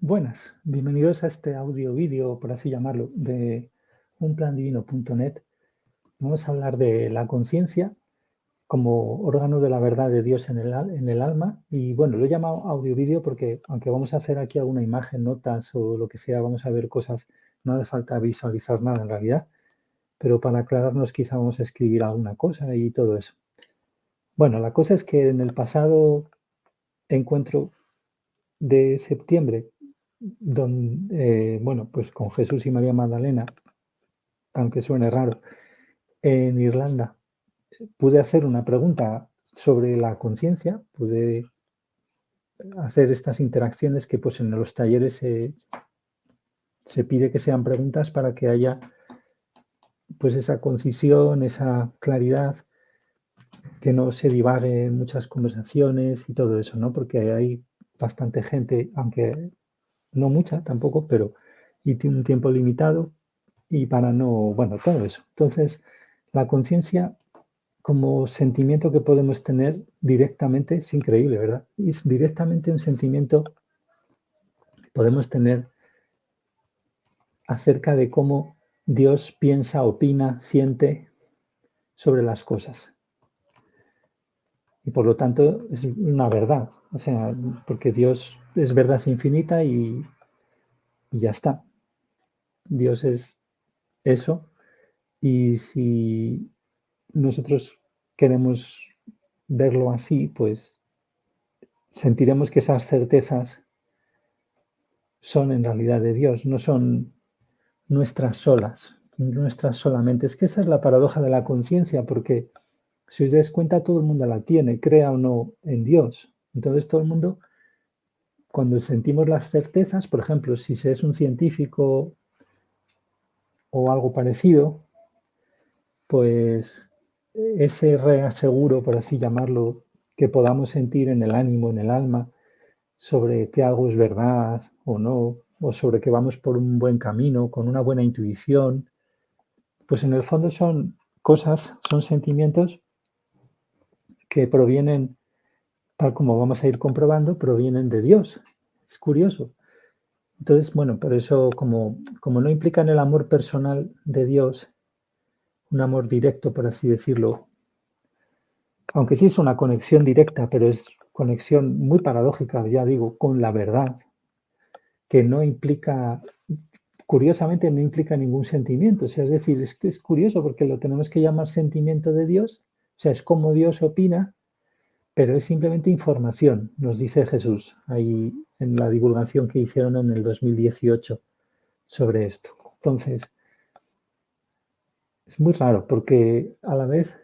Buenas, bienvenidos a este audio vídeo, por así llamarlo, de unplandivino.net. Vamos a hablar de la conciencia como órgano de la verdad de Dios en el alma. Y bueno, lo he llamado audio vídeo porque aunque vamos a hacer aquí alguna imagen, notas o lo que sea, vamos a ver cosas, no hace falta visualizar nada en realidad, pero para aclararnos quizá vamos a escribir alguna cosa y todo eso. Bueno, la cosa es que en el pasado encuentro de septiembre, bueno, pues con Jesús y María Magdalena, aunque suene raro, en Irlanda, pude hacer una pregunta sobre la conciencia, pude hacer estas interacciones que pues en los talleres se pide que sean preguntas para que haya pues esa concisión, esa claridad, que no se divague en muchas conversaciones y todo eso, ¿no? Porque hay bastante gente, aunque no mucha tampoco, pero y tiene un tiempo limitado y para no, bueno, todo eso. Entonces, la conciencia como sentimiento que podemos tener directamente es increíble, ¿verdad? Es directamente un sentimiento que podemos tener acerca de cómo Dios piensa, opina, siente sobre las cosas. Y por lo tanto es una verdad, o sea, porque Dios es verdad infinita y ya está. Dios es eso. Y si nosotros queremos verlo así, pues sentiremos que esas certezas son en realidad de Dios, no son nuestras solas, nuestras solamente. Es que esa es la paradoja de la conciencia, porque si os dais cuenta, todo el mundo la tiene, crea o no en Dios. Entonces todo el mundo, cuando sentimos las certezas, por ejemplo, si se es un científico o algo parecido, pues ese reaseguro, por así llamarlo, que podamos sentir en el ánimo, en el alma, sobre que algo es verdad o no, o sobre que vamos por un buen camino, con una buena intuición, pues en el fondo son cosas, son sentimientos que provienen, tal como vamos a ir comprobando, provienen de Dios. Es curioso. Entonces, bueno, por eso, como no implican el amor personal de Dios, un amor directo, por así decirlo, aunque sí es una conexión directa, pero es conexión muy paradójica, ya digo, con la verdad, que no implica, curiosamente, no implica ningún sentimiento. O sea, es decir, es que es curioso porque lo tenemos que llamar sentimiento de Dios, o sea, es como Dios opina, pero es simplemente información, nos dice Jesús ahí en la divulgación que hicieron en el 2018 sobre esto. Entonces, es muy raro porque a la vez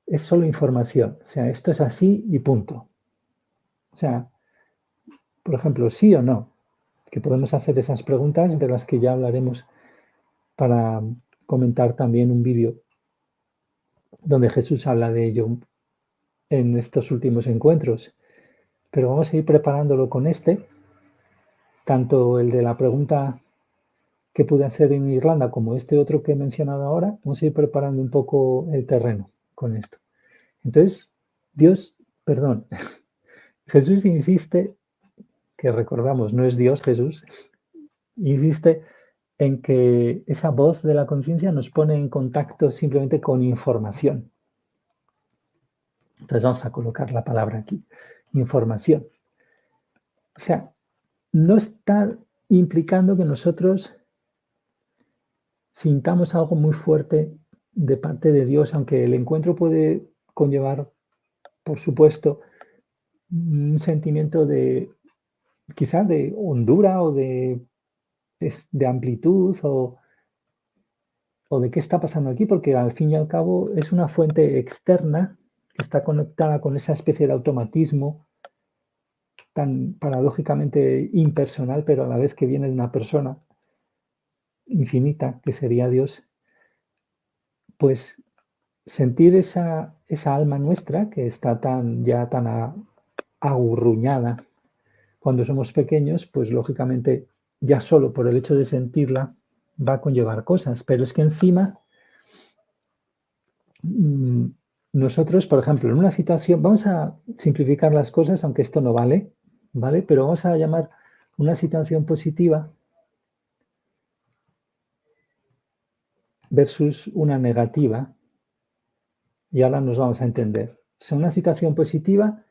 es solo información, o sea, esto es así y punto. O sea, por ejemplo, sí o no, que podemos hacer esas preguntas de las que ya hablaremos para comentar también un vídeo donde Jesús habla de ello en estos últimos encuentros. Pero vamos a ir preparándolo con este, tanto el de la pregunta que pude hacer en Irlanda como este otro que he mencionado ahora, vamos a ir preparando un poco el terreno con esto. Entonces, Dios, perdón, Jesús insiste, que recordamos, no es Dios Jesús, insiste en que esa voz de la conciencia nos pone en contacto simplemente con información. Entonces vamos a colocar la palabra aquí, información. O sea, no está implicando que nosotros sintamos algo muy fuerte de parte de Dios, aunque el encuentro puede conllevar, por supuesto, un sentimiento de quizás de hondura o de amplitud o de qué está pasando aquí, porque al fin y al cabo es una fuente externa que está conectada con esa especie de automatismo tan paradójicamente impersonal, pero a la vez que viene de una persona infinita, que sería Dios, pues sentir esa alma nuestra que está ya tan agurruñada cuando somos pequeños, pues lógicamente ya solo por el hecho de sentirla va a conllevar cosas, pero es que encima mm, nosotros, por ejemplo, en una situación, vamos a simplificar las cosas, aunque esto no vale, ¿vale? Pero vamos a llamar Una situación positiva versus una negativa, y ahora nos vamos a entender. O sea, una situación positiva,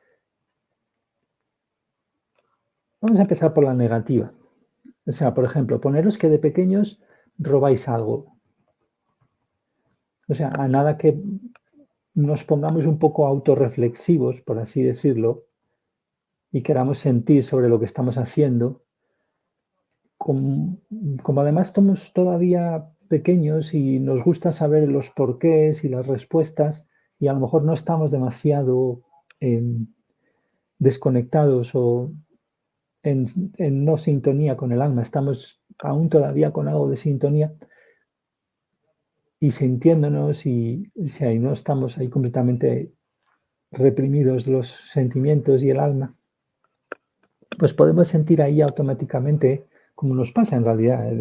vamos a empezar por la negativa. O sea, por ejemplo, poneros que de pequeños robáis algo. O sea, a nada que nos pongamos un poco autorreflexivos, por así decirlo, y queramos sentir sobre lo que estamos haciendo, como, como además somos todavía pequeños y nos gusta saber los porqués y las respuestas, y a lo mejor no estamos demasiado em, desconectados o en, en no sintonía con el alma, estamos aún todavía con algo de sintonía y sintiéndonos y si ahí no estamos ahí completamente reprimidos los sentimientos y el alma, pues podemos sentir ahí automáticamente, como nos pasa en realidad,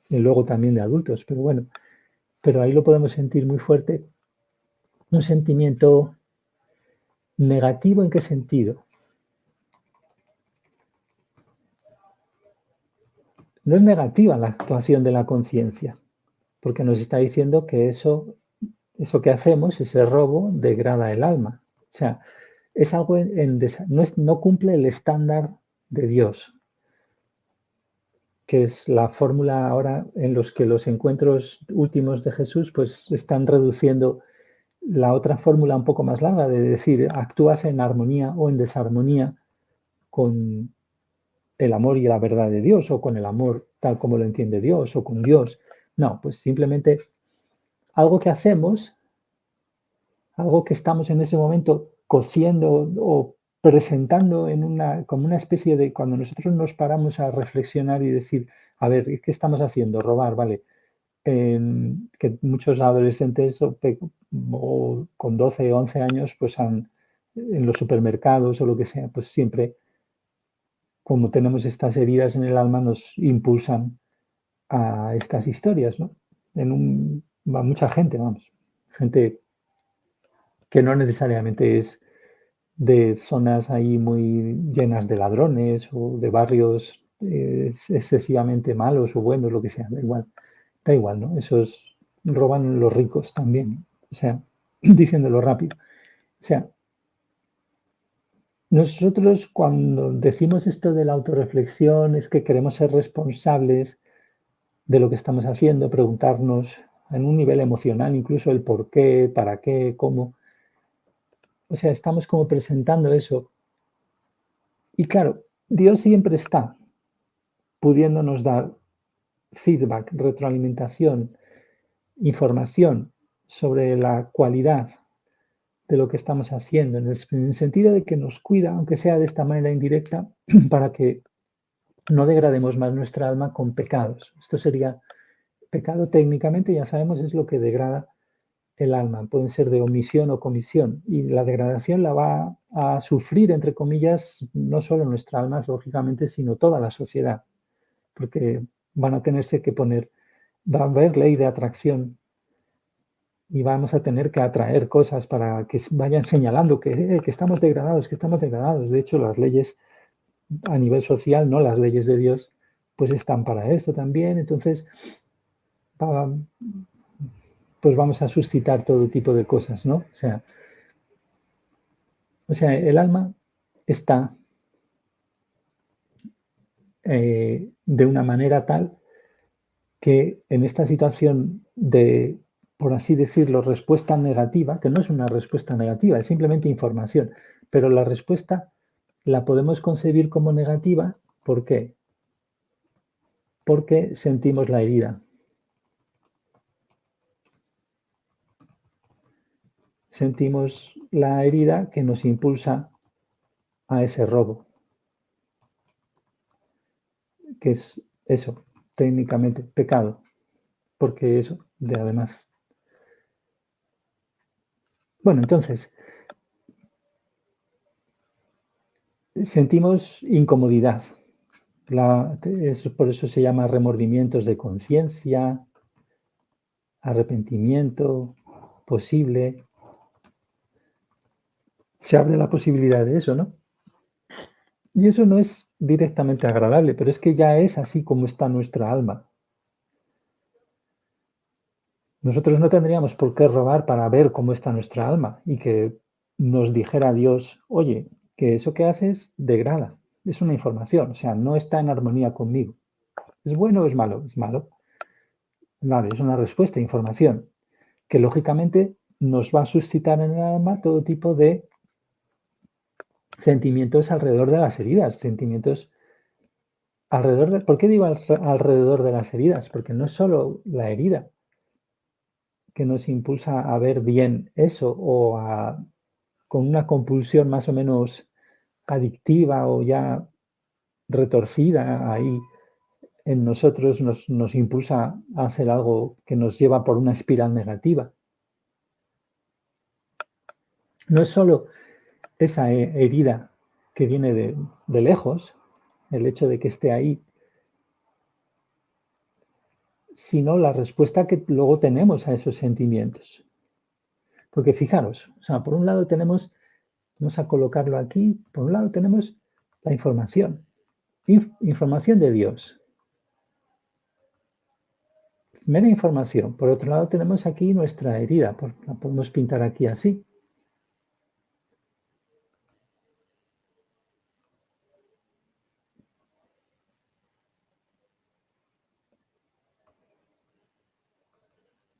y luego también de adultos, pero bueno, pero ahí lo podemos sentir muy fuerte, un sentimiento negativo. ¿En qué sentido? No es negativa la actuación de la conciencia, porque nos está diciendo que eso que hacemos, ese robo, degrada el alma. O sea, es algo no cumple el estándar de Dios, que es la fórmula ahora en los que los encuentros últimos de Jesús pues están reduciendo la otra fórmula un poco más larga de decir actúas en armonía o en desarmonía con el amor y la verdad de Dios o con el amor tal como lo entiende Dios o con Dios. No, pues simplemente algo que hacemos, algo que estamos en ese momento cociendo o presentando en como una especie de, cuando nosotros nos paramos a reflexionar y decir, a ver, ¿qué estamos haciendo? Robar, vale. Que muchos adolescentes o con 12 o 11 años, pues en los supermercados o lo que sea, pues siempre, como tenemos estas heridas en el alma, nos impulsan a estas historias, ¿no? Va mucha gente, vamos, gente que no necesariamente es de zonas ahí muy llenas de ladrones o de barrios excesivamente malos o buenos, lo que sea, da igual, ¿no? Esos roban los ricos también, o sea, diciéndolo rápido. O sea, nosotros cuando decimos esto de la autorreflexión es que queremos ser responsables de lo que estamos haciendo, preguntarnos en un nivel emocional incluso el por qué, para qué, cómo. O sea, estamos como presentando eso. Y claro, Dios siempre está pudiéndonos dar feedback, retroalimentación, información sobre la cualidad de lo que estamos haciendo, en el sentido de que nos cuida, aunque sea de esta manera indirecta, para que no degrademos más nuestra alma con pecados. Esto sería pecado técnicamente, ya sabemos, es lo que degrada el alma. Pueden ser de omisión o comisión. Y la degradación la va a sufrir, entre comillas, no solo nuestra alma, lógicamente, sino toda la sociedad. Porque van a tenerse que poner, va a haber ley de atracción y vamos a tener que atraer cosas para que vayan señalando que estamos degradados, que estamos degradados. De hecho, las leyes a nivel social, no las leyes de Dios, pues están para esto también. Entonces, va, pues vamos a suscitar todo tipo de cosas, ¿no? O sea el alma está de una manera tal que en esta situación de, por así decirlo, respuesta negativa, que no es una respuesta negativa, es simplemente información, pero la respuesta la podemos concebir como negativa. ¿Por qué? Porque sentimos la herida. Sentimos la herida que nos impulsa a ese robo, que es eso, técnicamente pecado, porque eso, de además. Bueno, entonces, sentimos incomodidad. Por eso se llama remordimientos de conciencia, arrepentimiento posible. Se abre la posibilidad de eso, ¿no? Y eso no es directamente agradable, pero es que ya es así como está nuestra alma. Nosotros no tendríamos por qué robar para ver cómo está nuestra alma y que nos dijera Dios, oye, que eso que haces degrada. Es una información, o sea, no está en armonía conmigo. ¿Es bueno o es malo? Es malo. Vale, es una respuesta, información, que lógicamente nos va a suscitar en el alma todo tipo de sentimientos alrededor de las heridas, sentimientos alrededor de... ¿Por qué digo alrededor de las heridas? Porque no es solo la herida que nos impulsa a ver bien eso o a con una compulsión más o menos adictiva o ya retorcida ahí en nosotros nos impulsa a hacer algo que nos lleva por una espiral negativa. No es solo esa herida que viene de lejos, el hecho de que esté ahí, sino la respuesta que luego tenemos a esos sentimientos. Porque fijaros, o sea, por un lado tenemos, vamos a colocarlo aquí, por un lado tenemos la información, información de Dios, mera información. Por otro lado tenemos aquí nuestra herida, la podemos pintar aquí así.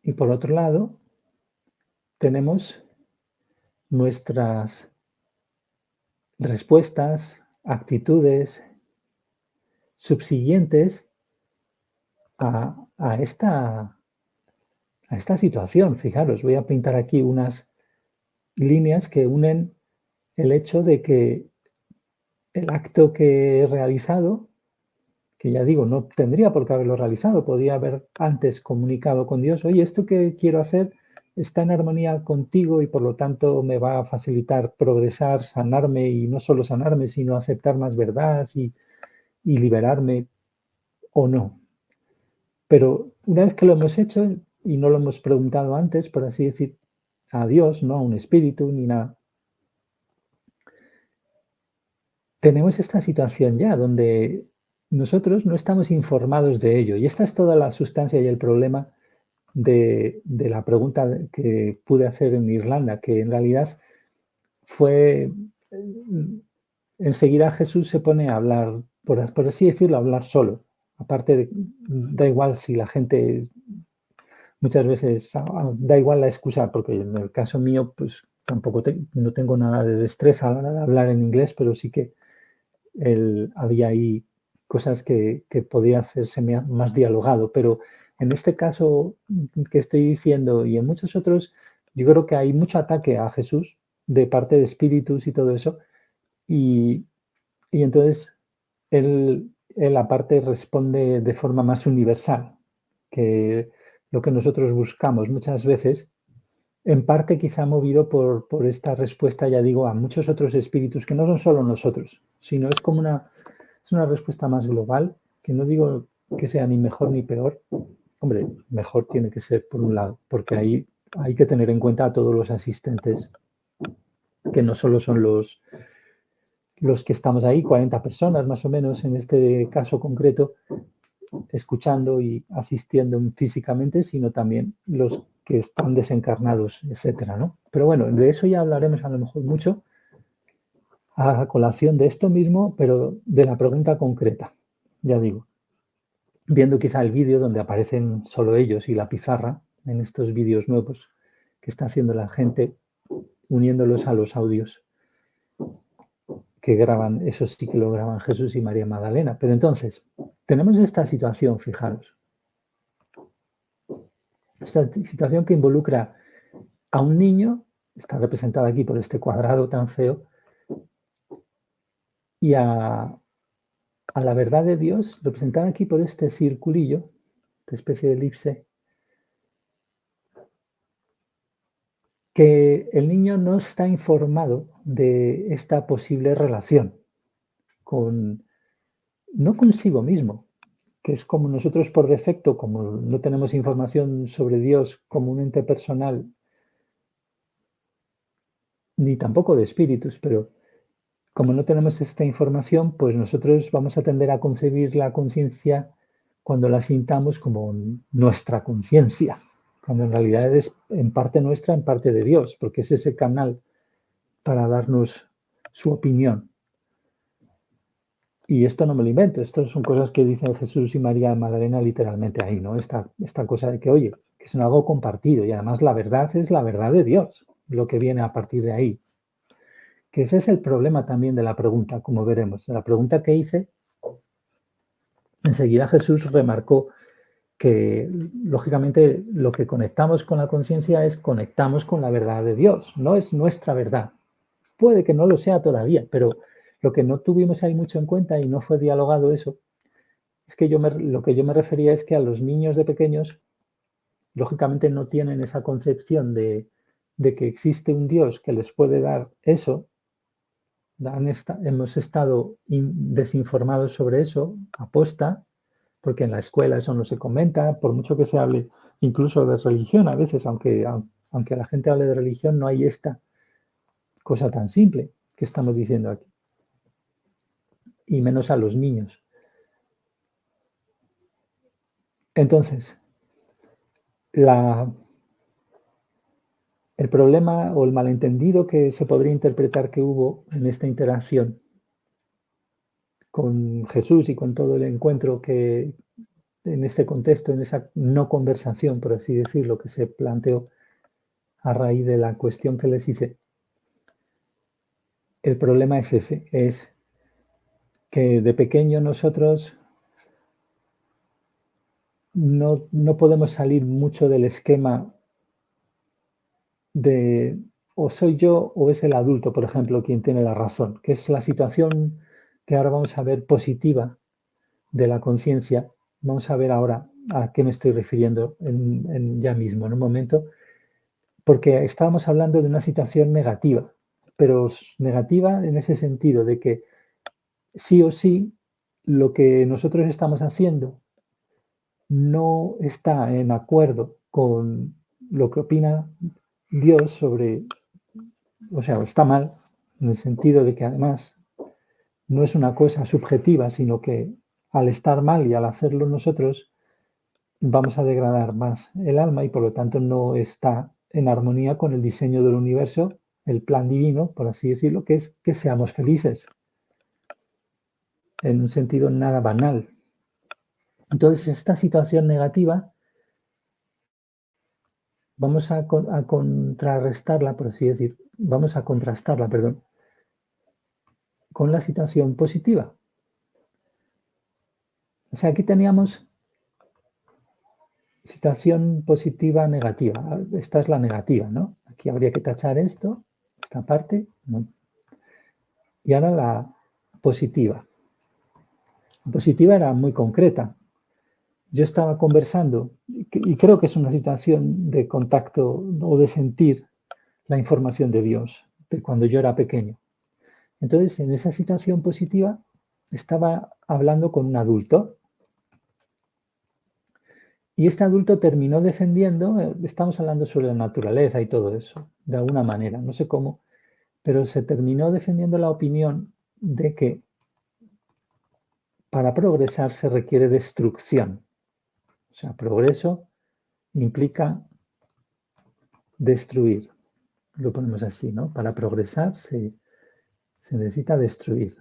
Y por otro lado tenemos nuestras respuestas, actitudes subsiguientes a esta situación. Fijaros, voy a pintar aquí unas líneas que unen el hecho de que el acto que he realizado, que ya digo, no tendría por qué haberlo realizado, podía haber antes comunicado con Dios, oye, esto que quiero hacer está en armonía contigo y por lo tanto me va a facilitar progresar, sanarme y no solo sanarme, sino aceptar más verdad y liberarme o no. Pero una vez que lo hemos hecho y no lo hemos preguntado antes, por así decir, a Dios, no a un espíritu ni nada, tenemos esta situación ya donde nosotros no estamos informados de ello. Y esta es toda la sustancia y el problema de la pregunta que pude hacer en Irlanda, que en realidad fue, enseguida Jesús se pone a hablar, por así decirlo, a hablar solo. Aparte de, da igual si la gente muchas veces da igual la excusa, porque en el caso mío, pues tampoco no tengo nada de destreza a la hora de hablar en inglés, pero sí que había ahí cosas que podía hacerse más dialogado. Pero en este caso que estoy diciendo y en muchos otros, yo creo que hay mucho ataque a Jesús de parte de espíritus y todo eso. Y, y entonces él aparte responde de forma más universal, que lo que nosotros buscamos muchas veces, en parte quizá movido por esta respuesta, ya digo, a muchos otros espíritus que no son solo nosotros, sino es como es una respuesta más global, que no digo que sea ni mejor ni peor. Hombre, mejor tiene que ser por un lado, porque ahí hay que tener en cuenta a todos los asistentes, que no solo son los que estamos ahí, 40 personas más o menos en este caso concreto, escuchando y asistiendo físicamente, sino también los que están desencarnados, etcétera, ¿no? Pero bueno, de eso ya hablaremos a lo mejor mucho a colación de esto mismo, pero de la pregunta concreta, ya digo, viendo quizá el vídeo donde aparecen solo ellos y la pizarra en estos vídeos nuevos que está haciendo la gente uniéndolos a los audios que graban, eso sí que lo graban Jesús y María Magdalena. Pero entonces, tenemos esta situación, fijaros, esta situación que involucra a un niño, está representado aquí por este cuadrado tan feo, y a la verdad de Dios, representada aquí por este circulillo, esta especie de elipse, que el niño no está informado de esta posible relación con, no consigo mismo, que es como nosotros por defecto, como no tenemos información sobre Dios como un ente personal, ni tampoco de espíritus, pero como no tenemos esta información, pues nosotros vamos a tender a concebir la conciencia cuando la sintamos como nuestra conciencia, cuando en realidad es en parte nuestra, en parte de Dios, porque es ese canal para darnos su opinión. Y esto no me lo invento, esto son cosas que dicen Jesús y María Magdalena literalmente ahí, ¿no? Esta cosa de que, oye, que es algo compartido y además la verdad es la verdad de Dios, lo que viene a partir de ahí. Que ese es el problema también de la pregunta, como veremos. La pregunta que hice, enseguida Jesús remarcó que, lógicamente, lo que conectamos con la conciencia es conectamos con la verdad de Dios, no es nuestra verdad. Puede que no lo sea todavía, pero lo que no tuvimos ahí mucho en cuenta y no fue dialogado eso, es que lo que yo me refería es que a los niños de pequeños, lógicamente no tienen esa concepción de que existe un Dios que les puede dar eso. Hemos estado desinformados sobre eso, aposta, porque en la escuela eso no se comenta, por mucho que se hable incluso de religión a veces, aunque la gente hable de religión, no hay esta cosa tan simple que estamos diciendo aquí, y menos a los niños. Entonces, el problema o el malentendido que se podría interpretar que hubo en esta interacción con Jesús y con todo el encuentro que en este contexto, en esa no conversación, por así decirlo, que se planteó a raíz de la cuestión que les hice, el problema es ese, es que de pequeño nosotros no podemos salir mucho del esquema de o soy yo o es el adulto, por ejemplo, quien tiene la razón, que es la situación que ahora vamos a ver positiva de la conciencia. Vamos a ver ahora a qué me estoy refiriendo ya mismo, en un momento, porque estábamos hablando de una situación negativa, pero negativa en ese sentido de que sí o sí lo que nosotros estamos haciendo no está en acuerdo con lo que opina Dios sobre, o sea, está mal, en el sentido de que además no es una cosa subjetiva, sino que al estar mal y al hacerlo nosotros, vamos a degradar más el alma y por lo tanto no está en armonía con el diseño del universo, el plan divino, por así decirlo, que es que seamos felices, en un sentido nada banal. Entonces, esta situación negativa vamos a contrarrestarla, por así decir, vamos a contrastarla, perdón, con la situación positiva. O sea, aquí teníamos situación positiva, negativa. Esta es la negativa, ¿no? Aquí habría que tachar esto, esta parte, ¿no? Y ahora la positiva. La positiva era muy concreta. Yo estaba conversando y creo que es una situación de contacto o de sentir la información de Dios, de cuando yo era pequeño. Entonces, en esa situación positiva, estaba hablando con un adulto y este adulto terminó defendiendo, estamos hablando sobre la naturaleza y todo eso, de alguna manera, no sé cómo, pero se terminó defendiendo la opinión de que para progresar se requiere destrucción. O sea, progreso implica destruir. Lo ponemos así, ¿no? Para progresar se necesita destruir.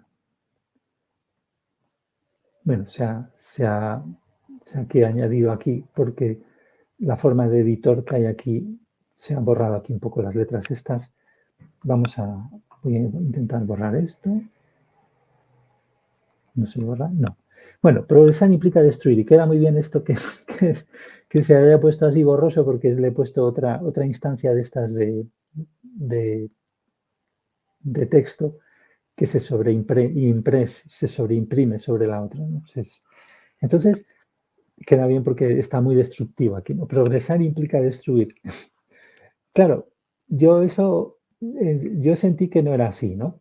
Bueno, se ha aquí añadido aquí porque la forma de editor que hay aquí se han borrado aquí un poco las letras estas. Voy a intentar borrar esto. ¿No se borra? No. Bueno, progresar implica destruir y queda muy bien esto que se haya puesto así borroso porque le he puesto otra instancia de estas de texto que se sobreimprime sobre la otra, ¿no? Entonces, queda bien porque está muy destructivo aquí, ¿no? Progresar implica destruir. Claro, yo sentí que no era así, ¿no?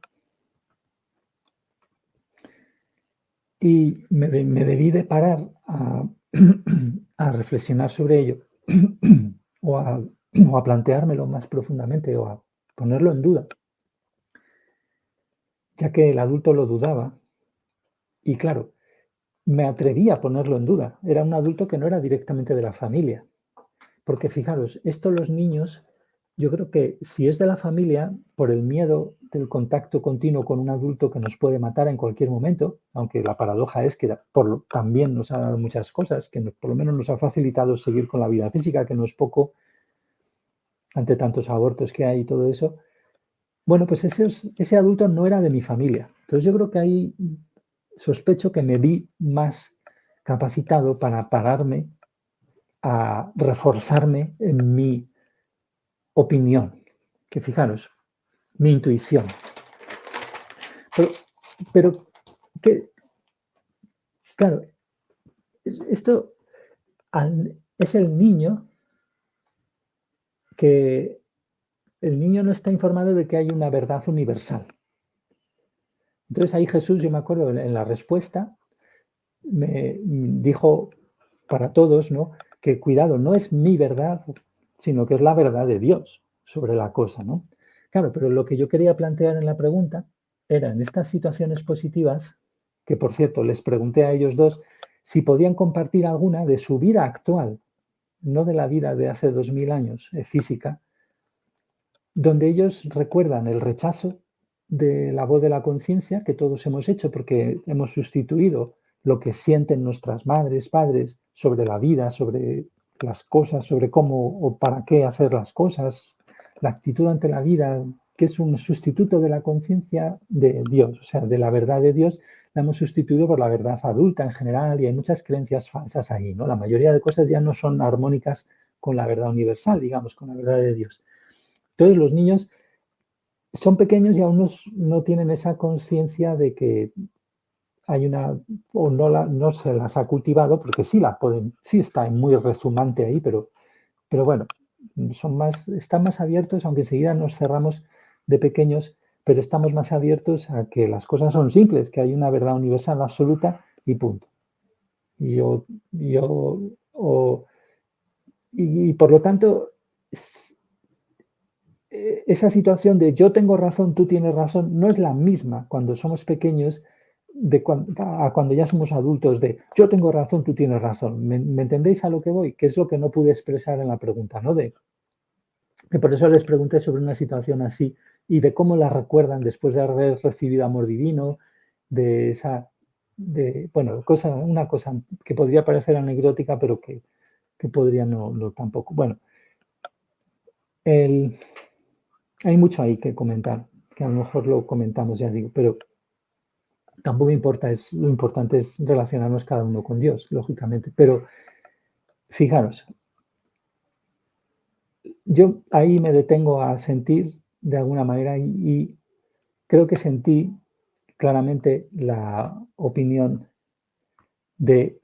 Y me debí de parar a reflexionar sobre ello o a, planteármelo más profundamente o a ponerlo en duda. ya que el adulto lo dudaba y claro, me atreví a ponerlo en duda. Era un adulto que no era directamente de la familia. Porque fijaros, esto los niños, yo creo que si es de la familia, por el miedo del contacto continuo con un adulto que nos puede matar en cualquier momento, aunque la paradoja es que también nos ha dado muchas cosas, que por lo menos nos ha facilitado seguir con la vida física, que no es poco ante tantos abortos que hay y todo eso. Bueno, pues ese adulto no era de mi familia. Entonces yo creo que ahí sospecho que me vi más capacitado para pararme a reforzarme en mi opinión, que fijaros, mi intuición. Pero, pero que, claro, esto es el niño que el niño no está informado de que hay una verdad universal. Entonces ahí Jesús, yo me acuerdo en la respuesta, me dijo para todos, ¿no? Que cuidado, no es mi verdad, sino que es la verdad de Dios sobre la cosa, ¿no? Claro, pero lo que yo quería plantear en la pregunta era en estas situaciones positivas, que por cierto les pregunté a ellos dos si podían compartir alguna de su vida actual, no de la vida de hace 2000 años, física, donde ellos recuerdan el rechazo de la voz de la conciencia que todos hemos hecho porque hemos sustituido lo que sienten nuestras madres, padres sobre la vida, sobre las cosas, sobre cómo o para qué hacer las cosas, la actitud ante la vida, que es un sustituto de la conciencia de Dios, o sea, de la verdad de Dios, la hemos sustituido por la verdad adulta en general y hay muchas creencias falsas ahí, ¿no? La mayoría de cosas ya no son armónicas con la verdad universal, digamos, con la verdad de Dios. Entonces los niños son pequeños y aún no tienen esa conciencia de que hay una, o no se las ha cultivado, porque sí la pueden, sí está muy rezumante ahí, pero bueno, están más abiertos, aunque enseguida nos cerramos de pequeños, pero estamos más abiertos a que las cosas son simples, que hay una verdad universal absoluta y punto. Y yo, yo o, y por lo tanto, esa situación de yo tengo razón, tú tienes razón, no es la misma cuando somos pequeños a cuando ya somos adultos de yo tengo razón, tú tienes razón. ¿Me entendéis a lo que voy? Que es lo que no pude expresar en la pregunta, ¿no? Que por eso les pregunté sobre una situación así y de cómo la recuerdan después de haber recibido amor divino, de esa, bueno, una cosa que podría parecer anecdótica, pero que podría no tampoco. Bueno, el, hay mucho ahí que comentar, que a lo mejor lo comentamos, ya digo, pero tampoco importa, lo importante es relacionarnos cada uno con Dios, lógicamente. Pero fijaros, yo ahí me detengo a sentir de alguna manera y creo que sentí claramente la opinión de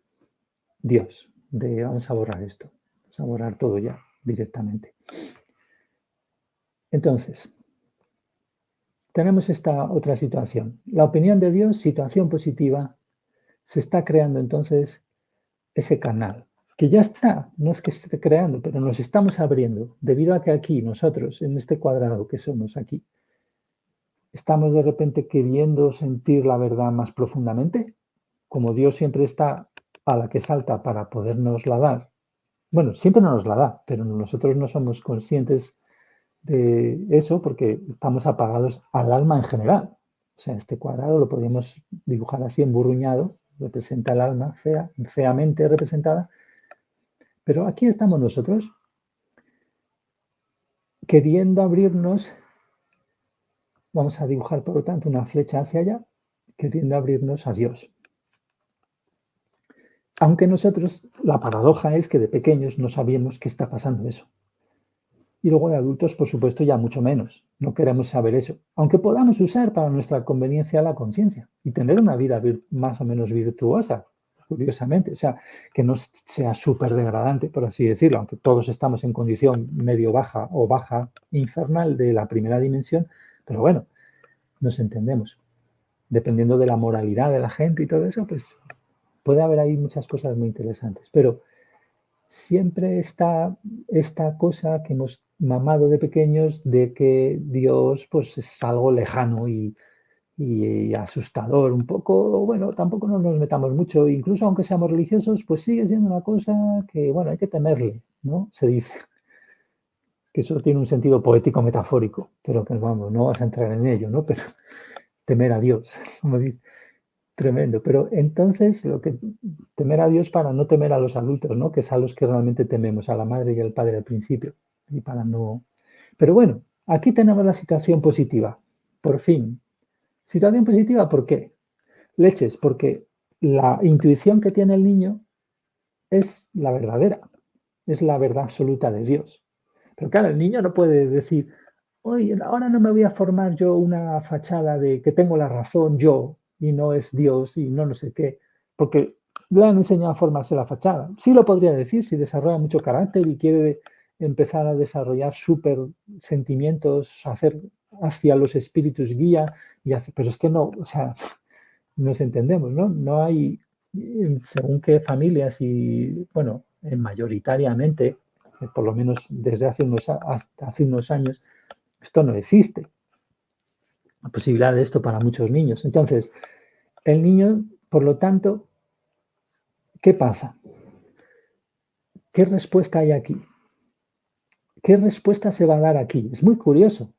Dios, de vamos a borrar esto, vamos a borrar todo ya directamente. Entonces, tenemos esta otra situación. La opinión de Dios, situación positiva, se está creando entonces ese canal, que ya está, no es que se esté creando, pero nos estamos abriendo, debido a que aquí nosotros, en este cuadrado que somos aquí, estamos de repente queriendo sentir la verdad más profundamente, como Dios siempre está a la que salta para podernosla dar. Bueno, siempre no nos la da, pero nosotros no somos conscientes de eso porque estamos apagados al alma en general. O sea, este cuadrado lo podríamos dibujar así emburruñado, representa el alma feamente representada, pero aquí estamos nosotros queriendo abrirnos, vamos a dibujar por lo tanto una flecha hacia allá, queriendo abrirnos a Dios. Aunque nosotros, la paradoja es que de pequeños no sabíamos qué está pasando eso. Y luego de adultos, por supuesto, ya mucho menos. No queremos saber eso. Aunque podamos usar para nuestra conveniencia la conciencia y tener una vida más o menos virtuosa, curiosamente. O sea, que no sea súper degradante, por así decirlo, aunque todos estamos en condición medio baja o baja infernal de la primera dimensión, pero bueno, nos entendemos. Dependiendo de la moralidad de la gente y todo eso, pues puede haber ahí muchas cosas muy interesantes. Pero siempre está esta cosa que hemos mamado de pequeños de que Dios pues es algo lejano y y asustador un poco. Bueno, tampoco nos metamos mucho, incluso aunque seamos religiosos, pues sigue siendo una cosa que, bueno, hay que temerle, ¿no? Se dice que eso tiene un sentido poético metafórico, pero que vamos, no vas a entrar en ello, ¿no? Pero temer a Dios, como dice, tremendo. Pero entonces, lo que temer a Dios para no temer a los adultos, ¿no? Que es a los que realmente tememos, a la madre y al padre al principio, y para no. Pero bueno, aquí tenemos la situación positiva, por fin. Situación positiva, ¿por qué? Leches, porque la intuición que tiene el niño es la verdadera, es la verdad absoluta de Dios. Pero claro, el niño no puede decir, oye, ahora no me voy a formar yo una fachada de que tengo la razón yo y no es Dios y no sé qué, porque le han enseñado a formarse la fachada. Sí lo podría decir si desarrolla mucho carácter y quiere empezar a desarrollar súper sentimientos, hacer hacia los espíritus guía, pero es que no, o sea, nos entendemos, ¿no? No hay, según qué familias y, bueno, mayoritariamente, por lo menos desde hace unos años, esto no existe, la posibilidad de esto para muchos niños. Entonces, el niño, por lo tanto, ¿qué pasa? ¿Qué respuesta hay aquí? ¿Qué respuesta se va a dar aquí? Es muy curioso,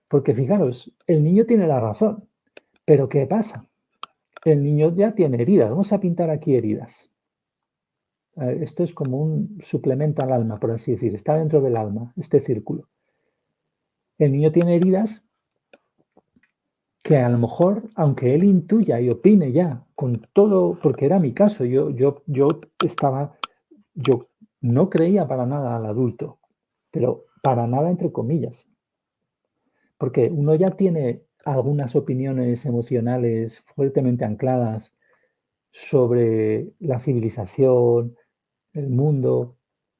porque fijaros, el niño tiene la razón, pero ¿qué pasa? El niño ya tiene heridas. Vamos a pintar aquí heridas. Esto es como un suplemento al alma, por así decir. Está dentro del alma, este círculo. El niño tiene heridas que a lo mejor, aunque él intuya y opine ya con todo, porque era mi caso, yo no creía para nada al adulto, pero para nada entre comillas, porque uno ya tiene algunas opiniones emocionales fuertemente ancladas sobre la civilización, el mundo,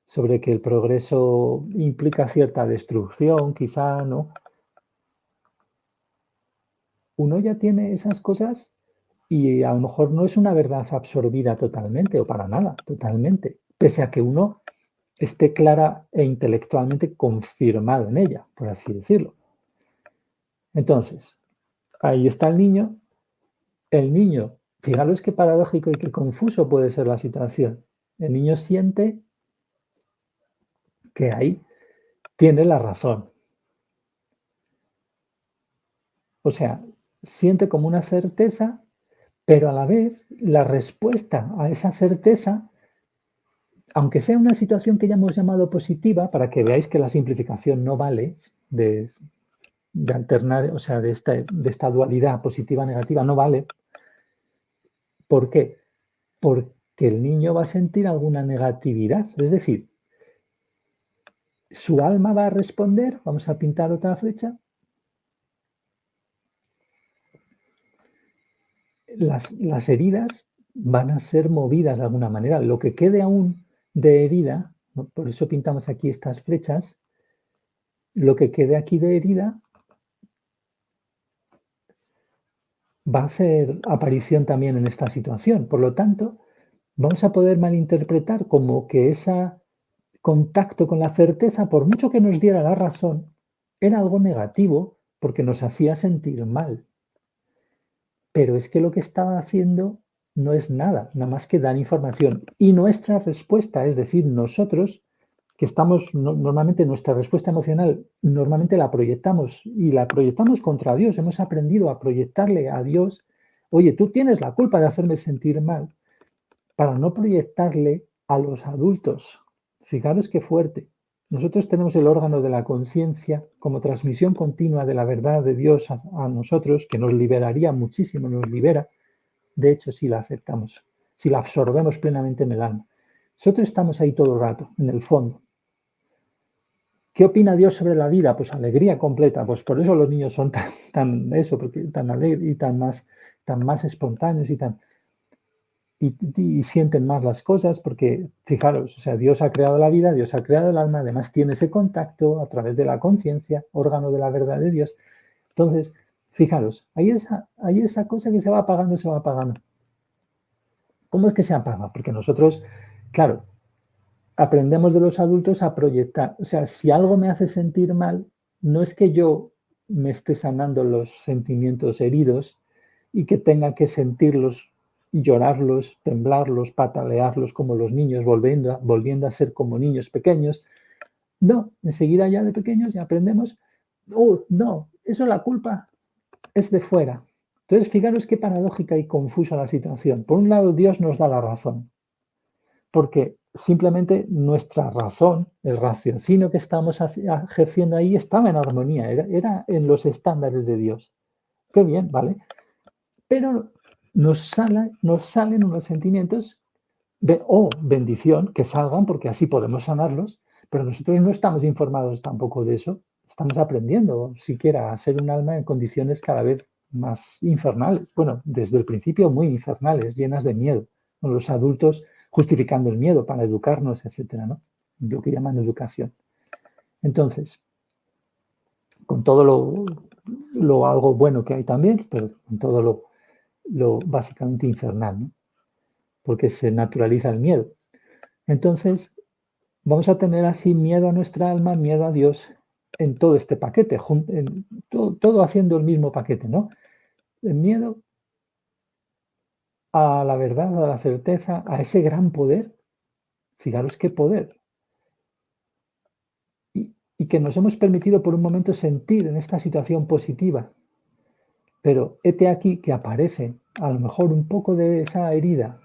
sobre que el progreso implica cierta destrucción, quizá, ¿no? Uno ya tiene esas cosas y a lo mejor no es una verdad absorbida totalmente o para nada, totalmente, pese a que uno esté clara e intelectualmente confirmado en ella, por así decirlo. Entonces, ahí está el niño, fijaros qué paradójico y qué confuso puede ser la situación. El niño siente que ahí tiene la razón. O sea, siente como una certeza, pero a la vez la respuesta a esa certeza, aunque sea una situación que ya hemos llamado positiva, para que veáis que la simplificación no vale de alternar, o sea, de esta dualidad positiva-negativa, no vale. ¿Por qué? Porque el niño va a sentir alguna negatividad. Es decir, su alma va a responder, vamos a pintar otra flecha, las heridas van a ser movidas de alguna manera. Lo que quede aún de herida, ¿no? Por eso pintamos aquí estas flechas, lo que quede aquí de herida va a hacer aparición también en esta situación. Por lo tanto, vamos a poder malinterpretar como que ese contacto con la certeza, por mucho que nos diera la razón, era algo negativo porque nos hacía sentir mal. Pero es que lo que estaba haciendo no es nada, nada más que dar información. Y nuestra respuesta, es decir, nosotros que estamos, normalmente nuestra respuesta emocional, normalmente la proyectamos y la proyectamos contra Dios. Hemos aprendido a proyectarle a Dios, oye, tú tienes la culpa de hacerme sentir mal, para no proyectarle a los adultos. Fijaros qué fuerte. Nosotros tenemos el órgano de la conciencia como transmisión continua de la verdad de Dios a nosotros, que nos liberaría muchísimo, nos libera, de hecho, si la aceptamos, si la absorbemos plenamente en el alma. Nosotros estamos ahí todo el rato, en el fondo. ¿Qué opina Dios sobre la vida? Pues alegría completa. Pues por eso los niños son porque tan alegres y tan más espontáneos y sienten más las cosas, porque fijaros, o sea, Dios ha creado la vida, Dios ha creado el alma, además tiene ese contacto a través de la conciencia, órgano de la verdad de Dios. Entonces, fijaros, hay esa cosa que se va apagando, se va apagando. ¿Cómo es que se apaga? Porque nosotros, claro, aprendemos de los adultos a proyectar. O sea, si algo me hace sentir mal, no es que yo me esté sanando los sentimientos heridos, y que tenga que sentirlos y llorarlos, temblarlos, patalearlos como los niños, volviendo a ser como niños pequeños. No, enseguida ya de pequeños ya aprendemos, no, eso la culpa es de fuera. Entonces, fijaros qué paradójica y confusa la situación. Por un lado, Dios nos da la razón, porque simplemente nuestra razón, el raciocinio que estamos ejerciendo ahí, estaba en armonía, era en los estándares de Dios. Qué bien, ¿vale? Pero nos salen unos sentimientos de, bendición, que salgan, porque así podemos sanarlos, pero nosotros no estamos informados tampoco de eso. Estamos aprendiendo siquiera a ser un alma en condiciones cada vez más infernales. Bueno, desde el principio muy infernales, llenas de miedo. Con los adultos justificando el miedo para educarnos, etcétera, ¿no? Lo que llaman educación. Entonces, con todo lo algo bueno que hay también, pero con todo lo básicamente infernal, ¿no? Porque se naturaliza el miedo. Entonces, vamos a tener así miedo a nuestra alma, miedo a Dios en todo este paquete, todo haciendo el mismo paquete, ¿no? El miedo a la verdad, a la certeza, a ese gran poder. Fijaros qué poder. Y que nos hemos permitido por un momento sentir en esta situación positiva. Pero hete aquí que aparece a lo mejor un poco de esa herida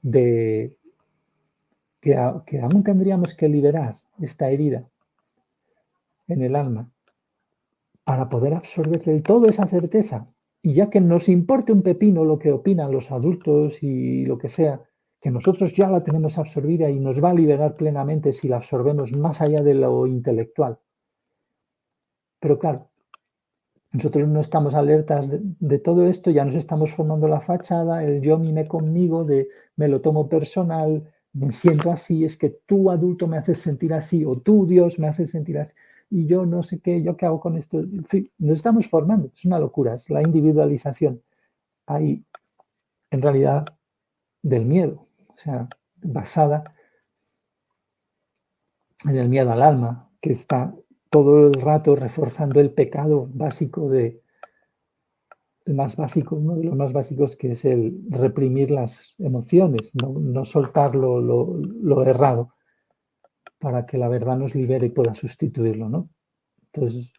de que aún tendríamos que liberar esta herida en el alma para poder absorber del todo esa certeza. Y ya que nos importe un pepino lo que opinan los adultos y lo que sea, que nosotros ya la tenemos absorbida y nos va a liberar plenamente si la absorbemos más allá de lo intelectual. Pero claro, nosotros no estamos alertas de todo esto, ya nos estamos formando la fachada, el yo mime conmigo, de me lo tomo personal, me siento así, es que tú adulto me haces sentir así, o tú Dios me haces sentir así, y yo no sé qué, yo qué hago con esto. En fin, nos estamos formando, es una locura, es la individualización ahí, en realidad, del miedo, o sea, basada en el miedo al alma, que está todo el rato reforzando el pecado básico de el más básico, uno de los más básicos, que es el reprimir las emociones, no soltar lo errado para que la verdad nos libere y pueda sustituirlo, ¿no? Entonces,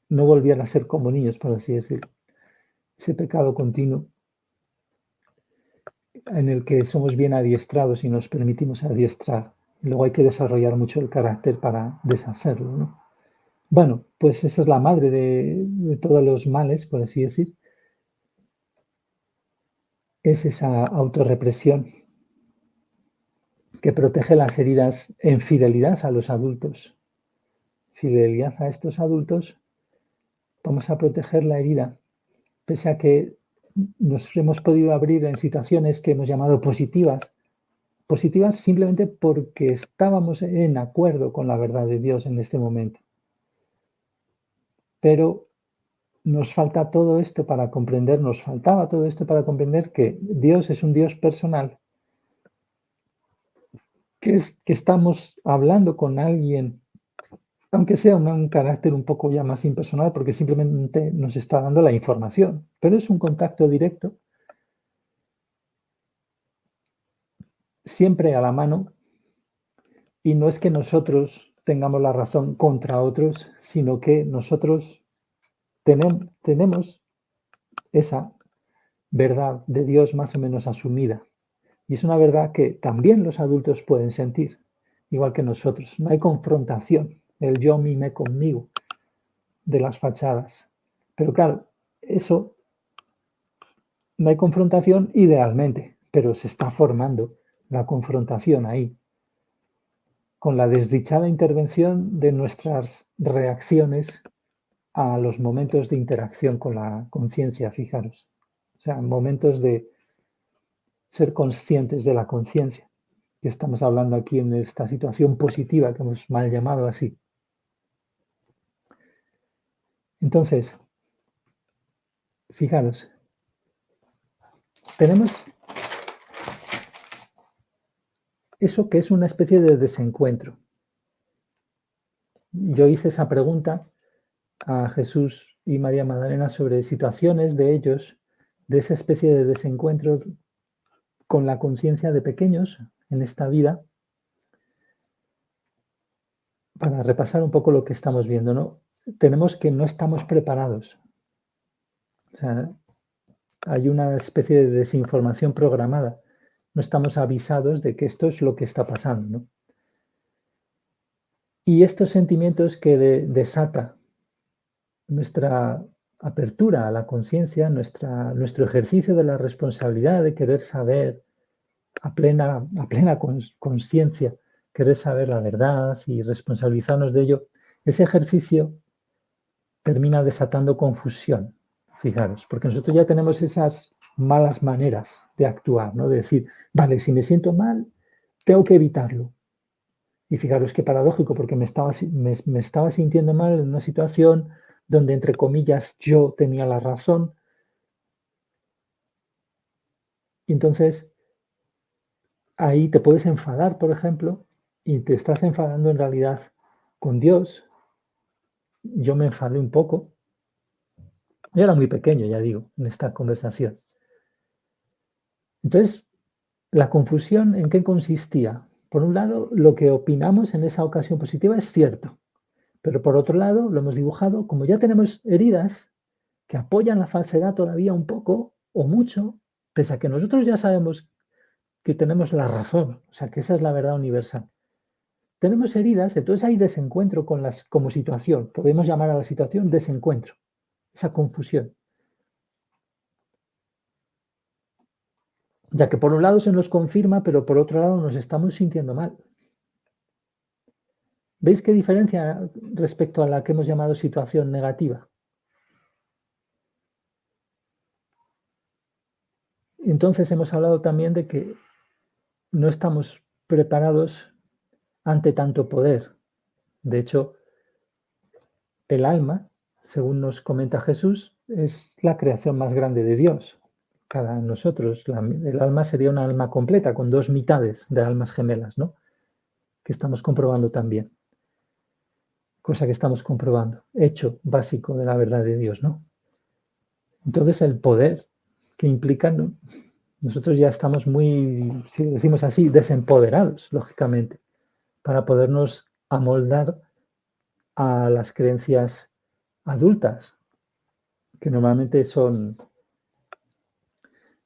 no volver a ser como niños, por así decirlo. Ese pecado continuo en el que somos bien adiestrados y nos permitimos adiestrar. Luego hay que desarrollar mucho el carácter para deshacerlo, ¿no? Bueno, pues esa es la madre de todos los males, por así decir. Es esa autorrepresión que protege las heridas en fidelidad a los adultos. Fidelidad a estos adultos, vamos a proteger la herida, pese a que nos hemos podido abrir en situaciones que hemos llamado positivas. Positivas simplemente porque estábamos en acuerdo con la verdad de Dios en este momento. Pero nos falta todo esto para comprender, nos faltaba todo esto para comprender que Dios es un Dios personal, que estamos hablando con alguien, aunque sea un carácter un poco ya más impersonal, porque simplemente nos está dando la información, pero es un contacto directo, siempre a la mano, y no es que nosotros tengamos la razón contra otros, sino que nosotros tenemos esa verdad de Dios más o menos asumida. Y es una verdad que también los adultos pueden sentir, igual que nosotros. No hay confrontación, el yo mime conmigo de las fachadas. Pero claro, eso no hay confrontación idealmente, pero se está formando la confrontación ahí, con la desdichada intervención de nuestras reacciones a los momentos de interacción con la conciencia, fijaros. O sea, momentos de ser conscientes de la conciencia, que estamos hablando aquí en esta situación positiva que hemos mal llamado así. Entonces, fijaros, tenemos eso que es una especie de desencuentro. Yo hice esa pregunta a Jesús y María Magdalena sobre situaciones de ellos, de esa especie de desencuentro con la conciencia de pequeños en esta vida, para repasar un poco lo que estamos viendo, ¿no? Tenemos que no estamos preparados. O sea, hay una especie de desinformación programada. No estamos avisados de que esto es lo que está pasando, ¿no? Y estos sentimientos que desata nuestra apertura a la conciencia, nuestro ejercicio de la responsabilidad de querer saber a plena conciencia, querer saber la verdad y responsabilizarnos de ello, ese ejercicio termina desatando confusión, fijaros, porque nosotros ya tenemos esas malas maneras de actuar, ¿no? De decir, vale, si me siento mal, tengo que evitarlo. Y fijaros qué paradójico, porque me estaba sintiendo mal en una situación donde, entre comillas, yo tenía la razón. Y entonces ahí te puedes enfadar, por ejemplo, y te estás enfadando en realidad con Dios. Yo me enfadé un poco. Yo era muy pequeño, ya digo, en esta conversación. Entonces, la confusión, ¿en qué consistía? Por un lado, lo que opinamos en esa ocasión positiva es cierto, pero por otro lado, lo hemos dibujado, como ya tenemos heridas que apoyan la falsedad todavía un poco o mucho, pese a que nosotros ya sabemos que tenemos la razón, o sea, que esa es la verdad universal. Tenemos heridas, entonces hay desencuentro como situación. Podemos llamar a la situación desencuentro, esa confusión. Ya que por un lado se nos confirma, pero por otro lado nos estamos sintiendo mal. ¿Veis qué diferencia respecto a la que hemos llamado situación negativa? Entonces hemos hablado también de que no estamos preparados ante tanto poder. De hecho, el alma, según nos comenta Jesús, es la creación más grande de Dios. Cada nosotros, el alma sería una alma completa, con dos mitades de almas gemelas, ¿no? Que estamos comprobando también. Cosa que estamos comprobando. Hecho básico de la verdad de Dios, ¿no? Entonces el poder que implica, ¿no? Nosotros ya estamos muy, si decimos así, desempoderados, lógicamente, para podernos amoldar a las creencias adultas, que normalmente son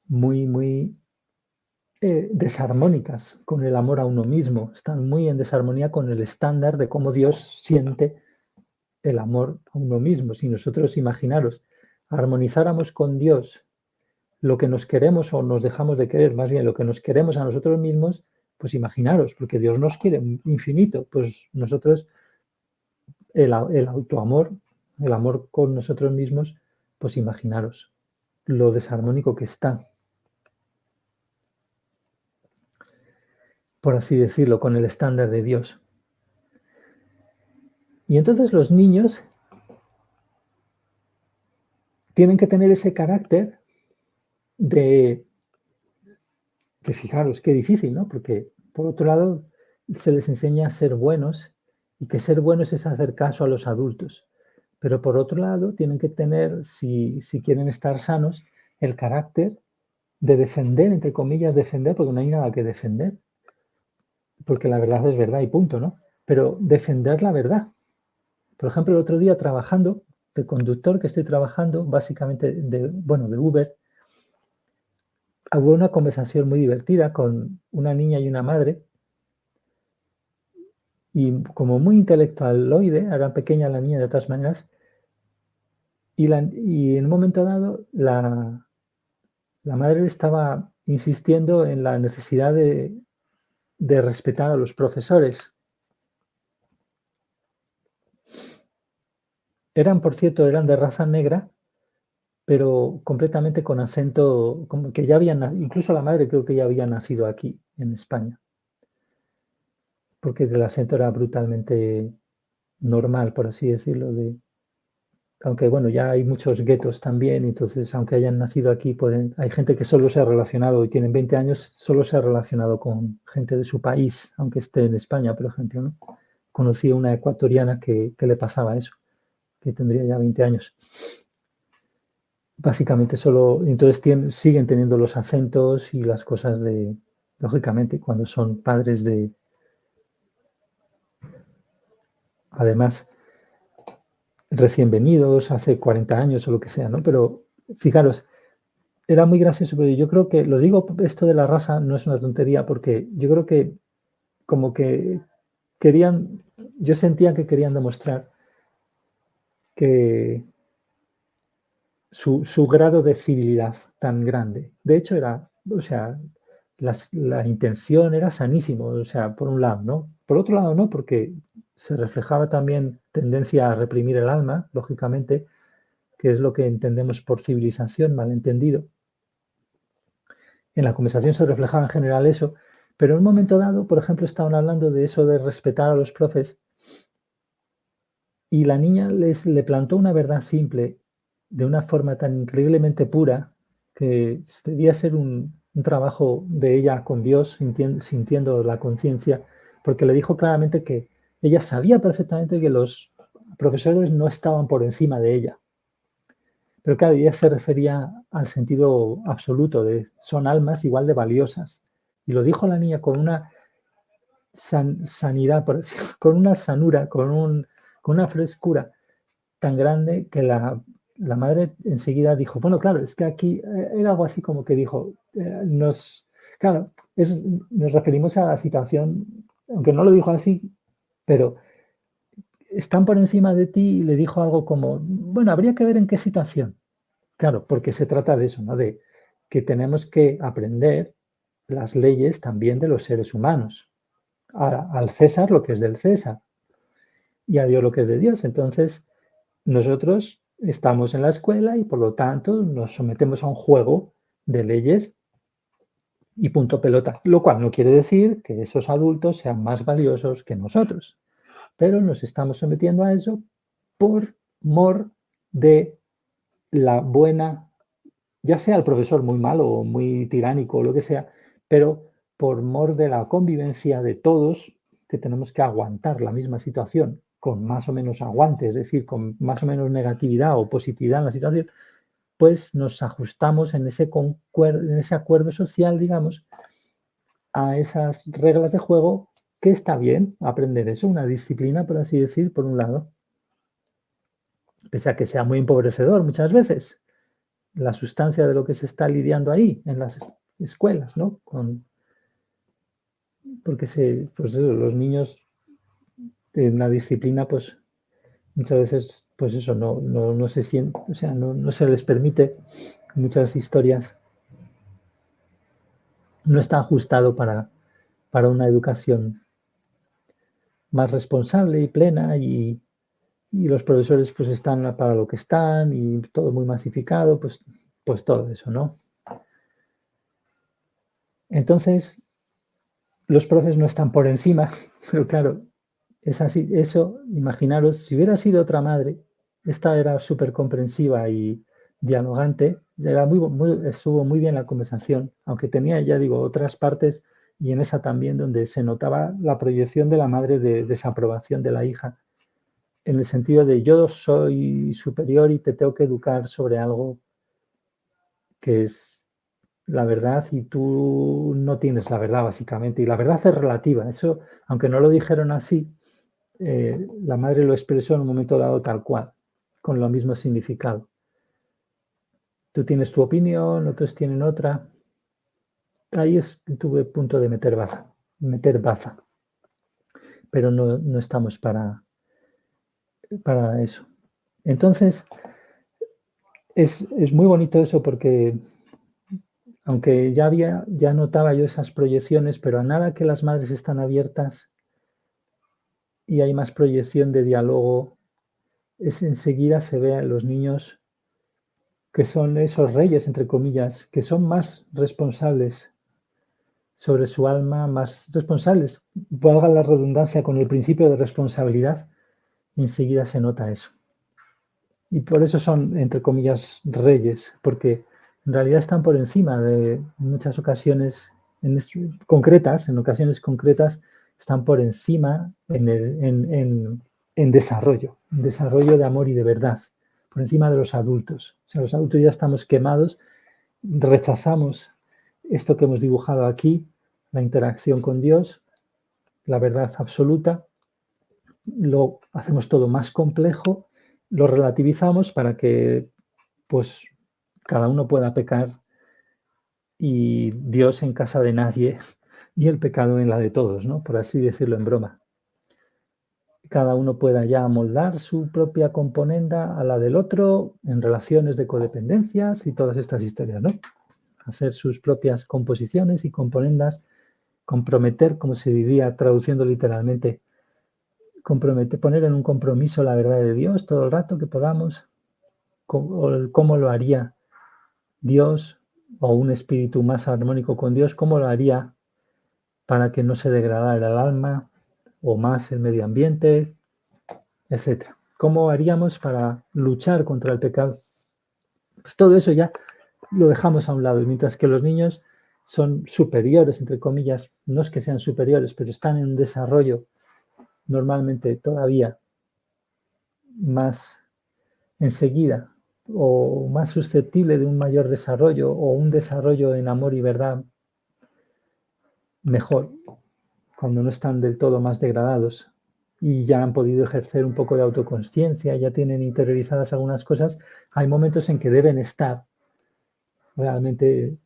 muy desarmónicas con el amor a uno mismo, están muy en desarmonía con el estándar de cómo Dios siente el amor a uno mismo. Si nosotros, imaginaros, armonizáramos con Dios lo que nos queremos o nos dejamos de querer, más bien lo que nos queremos a nosotros mismos, pues imaginaros, porque Dios nos quiere infinito, pues nosotros el autoamor, el amor con nosotros mismos, pues imaginaros lo desarmónico que está, por así decirlo, con el estándar de Dios. Y entonces los niños tienen que tener ese carácter de, que fijaros, qué difícil, ¿no? Porque por otro lado se les enseña a ser buenos y que ser buenos es hacer caso a los adultos. Pero por otro lado tienen que tener, si quieren estar sanos, el carácter de defender, entre comillas, defender, porque no hay nada que defender, porque la verdad es verdad y punto, ¿no? Pero defender la verdad. Por ejemplo, el otro día trabajando, de conductor que estoy trabajando, básicamente de Uber, hubo una conversación muy divertida con una niña y una madre, y como muy intelectualoide, era pequeña la niña de todas maneras, y en un momento dado la madre estaba insistiendo en la necesidad de respetar a los profesores. Por cierto, eran de raza negra, pero completamente con acento, como que ya habían, incluso la madre creo que ya había nacido aquí, en España, porque el acento era brutalmente normal, por así decirlo, aunque bueno, ya hay muchos guetos también, entonces aunque hayan nacido aquí, hay gente que solo se ha relacionado y tienen 20 años, solo se ha relacionado con gente de su país, aunque esté en España, por ejemplo, ¿no? Conocí a una ecuatoriana que le pasaba eso. que tendría ya 20 años. Básicamente solo, entonces siguen teniendo los acentos y las cosas de, lógicamente, cuando son padres de, además, recién venidos, hace 40 años o lo que sea, ¿no? Pero fijaros, era muy gracioso, pero yo creo que, lo digo, esto de la raza no es una tontería, porque yo creo que como que querían, yo sentía que querían demostrar que su grado de civilidad tan grande. De hecho, era, o sea, la intención era sanísimo, o sea, por un lado, ¿no? Por otro lado, no, porque se reflejaba también tendencia a reprimir el alma, lógicamente, que es lo que entendemos por civilización, malentendido. En la conversación se reflejaba en general eso, pero en un momento dado, por ejemplo, estaban hablando de eso de respetar a los profes y la niña le plantó una verdad simple de una forma tan increíblemente pura que debía ser un trabajo de ella con Dios, sintiendo la conciencia, porque le dijo claramente que ella sabía perfectamente que los profesores no estaban por encima de ella. Pero claro, ella se refería al sentido absoluto de son almas igual de valiosas. Y lo dijo la niña con una sanidad, con una sanura, con una frescura tan grande que la madre enseguida dijo, bueno, claro, es que aquí era algo así como que dijo, claro, nos referimos a la situación, aunque no lo dijo así, pero están por encima de ti y le dijo algo como, bueno, habría que ver en qué situación. Claro, porque se trata de eso, ¿no? De que tenemos que aprender las leyes también de los seres humanos. Al César lo que es del César y a Dios lo que es de Dios. Entonces, nosotros estamos en la escuela y por lo tanto nos sometemos a un juego de leyes y punto pelota, lo cual no quiere decir que esos adultos sean más valiosos que nosotros, pero nos estamos sometiendo a eso por mor de la buena, ya sea el profesor muy malo o muy tiránico o lo que sea, pero por mor de la convivencia de todos, que tenemos que aguantar la misma situación con más o menos aguante, es decir, con más o menos negatividad o positividad en la situación, pues nos ajustamos en ese acuerdo social, digamos, a esas reglas de juego, que está bien aprender eso, una disciplina, por así decir, por un lado, pese a que sea muy empobrecedor muchas veces la sustancia de lo que se está lidiando ahí en las escuelas, ¿no? Porque pues eso, los niños en la disciplina, pues muchas veces, pues eso, no se siente, o sea, no se les permite, muchas historias, no está ajustado para una educación más responsable y plena y los profesores pues están para lo que están y todo muy masificado, pues todo eso, ¿no? Entonces, los profes no están por encima, pero claro, es así, eso, imaginaros, si hubiera sido otra madre, esta era súper comprensiva y dialogante, era estuvo muy bien la conversación, aunque tenía, ya digo, otras partes y en esa también donde se notaba la proyección de la madre de desaprobación de la hija, en el sentido de yo soy superior y te tengo que educar sobre algo que es la verdad y tú no tienes la verdad, básicamente. Y la verdad es relativa. Eso, aunque no lo dijeron así, la madre lo expresó en un momento dado tal cual, con lo mismo significado. Tú tienes tu opinión, otros tienen otra. Ahí tuve punto de meter baza, pero no estamos para eso. Entonces, es muy bonito eso porque aunque ya notaba yo esas proyecciones, pero a nada que las madres están abiertas y hay más proyección de diálogo, es enseguida se ve a los niños que son esos reyes, entre comillas, que son más responsables sobre su alma, más responsables, valga la redundancia, con el principio de responsabilidad, enseguida se nota eso. Y por eso son, entre comillas, reyes, porque en realidad están por encima de muchas ocasiones en ocasiones concretas, están por encima en en desarrollo de amor y de verdad, por encima de los adultos. O sea, los adultos ya estamos quemados, rechazamos esto que hemos dibujado aquí, la interacción con Dios, la verdad absoluta, lo hacemos todo más complejo, lo relativizamos para que pues cada uno pueda pecar y Dios en casa de nadie y el pecado en la de todos, ¿no? Por así decirlo en broma. Cada uno pueda ya amoldar su propia componenda a la del otro en relaciones de codependencias y todas estas historias, ¿no? Hacer sus propias composiciones y componendas, comprometer, como se diría traduciendo literalmente, comprometer, poner en un compromiso la verdad de Dios todo el rato que podamos, cómo lo haría Dios o un espíritu más armónico con Dios, cómo lo haría para que no se degradara el alma o más el medio ambiente, etcétera. ¿Cómo haríamos para luchar contra el pecado? Pues todo eso ya lo dejamos a un lado, y mientras que los niños son superiores, entre comillas, no es que sean superiores, pero están en un desarrollo normalmente todavía más enseguida o más susceptible de un mayor desarrollo o un desarrollo en amor y verdad mejor, cuando no están del todo más degradados y ya han podido ejercer un poco de autoconsciencia, ya tienen interiorizadas algunas cosas, hay momentos en que deben estar realmente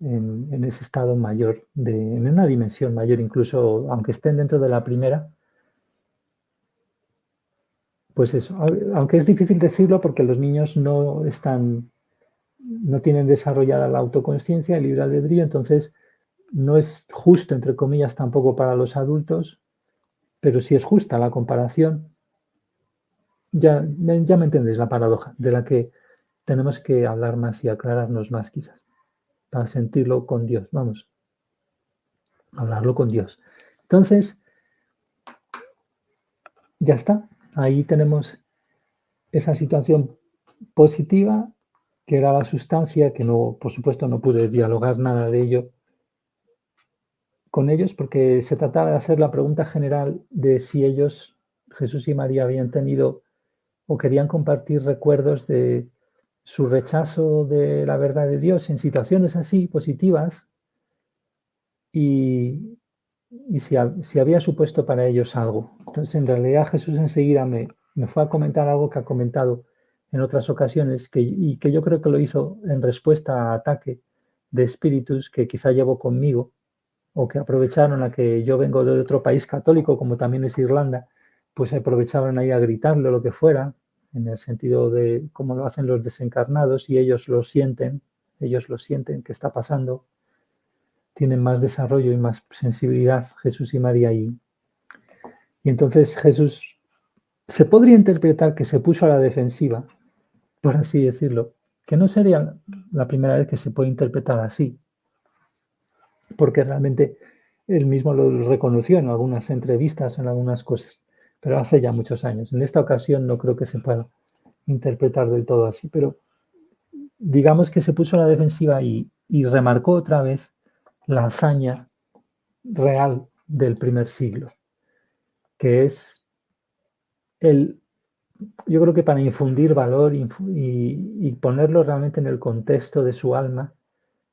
en ese estado mayor, en una dimensión mayor, incluso aunque estén dentro de la primera, pues eso, aunque es difícil decirlo porque los niños no tienen desarrollada la autoconsciencia, el libre albedrío, entonces no es justo, entre comillas, tampoco para los adultos, pero sí es justa la comparación. Ya me entendéis la paradoja, de la que tenemos que hablar más y aclararnos más quizás, para sentirlo con Dios, vamos, hablarlo con Dios. Entonces, ya está, ahí tenemos esa situación positiva, que era la sustancia, que no, por supuesto, no pude dialogar nada de ello con ellos, porque se trataba de hacer la pregunta general de si ellos, Jesús y María, habían tenido o querían compartir recuerdos de su rechazo de la verdad de Dios en situaciones así positivas y, si había supuesto para ellos algo. Entonces, en realidad Jesús enseguida me fue a comentar algo que ha comentado en otras ocasiones y que yo creo que lo hizo en respuesta a ataque de espíritus que quizá llevo conmigo o que aprovecharon a que yo vengo de otro país católico, como también es Irlanda, pues aprovechaban ahí a gritarle o lo que fuera, en el sentido de cómo lo hacen los desencarnados y ellos lo sienten que está pasando, tienen más desarrollo y más sensibilidad Jesús y María y entonces Jesús se podría interpretar que se puso a la defensiva, por así decirlo, que no sería la primera vez que se puede interpretar así, porque realmente él mismo lo reconoció en algunas entrevistas, en algunas cosas, pero hace ya muchos años. En esta ocasión no creo que se pueda interpretar del todo así, pero digamos que se puso a la defensiva y remarcó otra vez la hazaña real del primer siglo, que es el, yo creo que para infundir valor y ponerlo realmente en el contexto de su alma,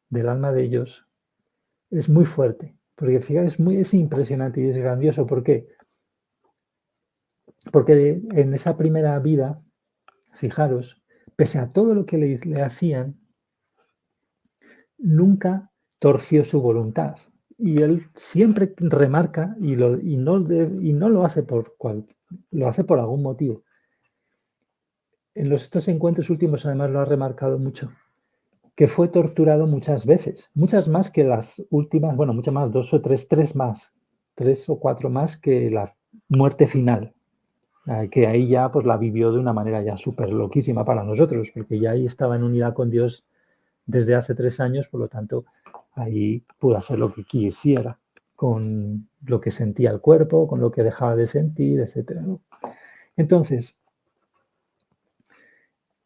del alma de ellos, es muy fuerte, porque fíjate, es impresionante y es grandioso. ¿Por qué? Porque en esa primera vida, fijaros, pese a todo lo que le hacían, nunca torció su voluntad. Y él siempre remarca y no lo hace lo hace por algún motivo. En estos encuentros últimos, además, lo ha remarcado mucho, que fue torturado muchas veces, muchas más que las últimas, bueno, muchas más, tres o cuatro más que la muerte final, que ahí ya pues la vivió de una manera ya súper loquísima para nosotros, porque ya ahí estaba en unidad con Dios desde hace 3 años, por lo tanto, ahí pudo hacer lo que quisiera con lo que sentía el cuerpo, con lo que dejaba de sentir, etcétera, ¿no? Entonces,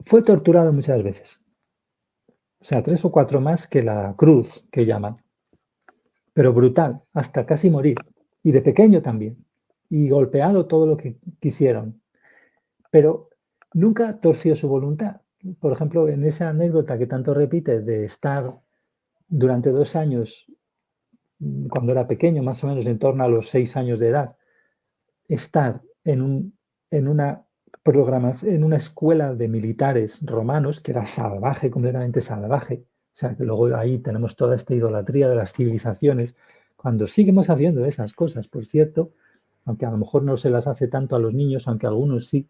fue torturado muchas veces, o sea, 3 o 4 más que la cruz, que llaman, pero brutal, hasta casi morir, y de pequeño también, y golpeado todo lo que quisieron, pero nunca torció su voluntad. Por ejemplo, en esa anécdota que tanto repite de estar durante 2 años, cuando era pequeño, más o menos en torno a los 6 años de edad, estar en una en una escuela de militares romanos, que era salvaje, completamente salvaje. O sea, que luego ahí tenemos toda esta idolatría de las civilizaciones, cuando seguimos haciendo esas cosas, por cierto, aunque a lo mejor no se las hace tanto a los niños, aunque algunos sí,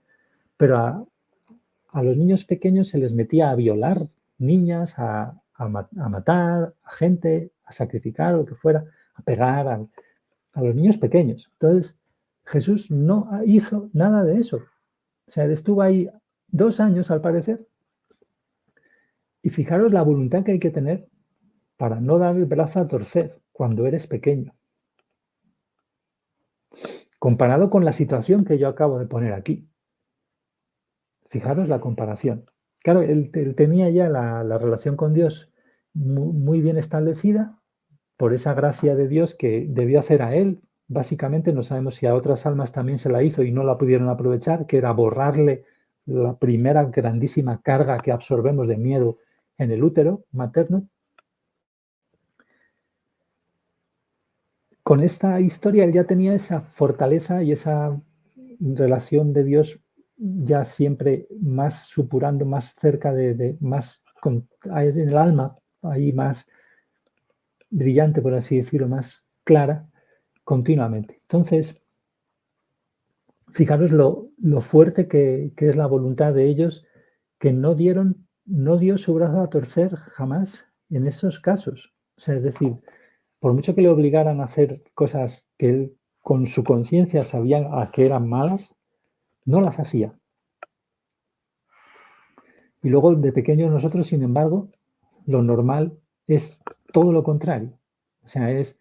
pero a los niños pequeños se les metía a violar niñas, a matar a gente, a sacrificar, lo que fuera, a pegar a los niños pequeños. Entonces, Jesús no hizo nada de eso. O sea, él estuvo ahí 2 años, al parecer, y fijaros la voluntad que hay que tener para no dar el brazo a torcer cuando eres pequeño, comparado con la situación que yo acabo de poner aquí. Fijaros la comparación. Claro, él tenía ya la relación con Dios muy bien establecida por esa gracia de Dios que debió hacer a él. Básicamente, no sabemos si a otras almas también se la hizo y no la pudieron aprovechar, que era borrarle la primera grandísima carga que absorbemos de miedo en el útero materno. Con esta historia él ya tenía esa fortaleza y esa relación de Dios ya siempre más supurando, más cerca más en el alma, ahí más brillante, por así decirlo, más clara, continuamente. Entonces, fijaros lo fuerte que es la voluntad de ellos, que no dio su brazo a torcer jamás en esos casos. O sea, es decir, por mucho que le obligaran a hacer cosas que él con su conciencia sabía a que eran malas, no las hacía. Y luego de pequeños nosotros, sin embargo, lo normal es todo lo contrario. O sea, es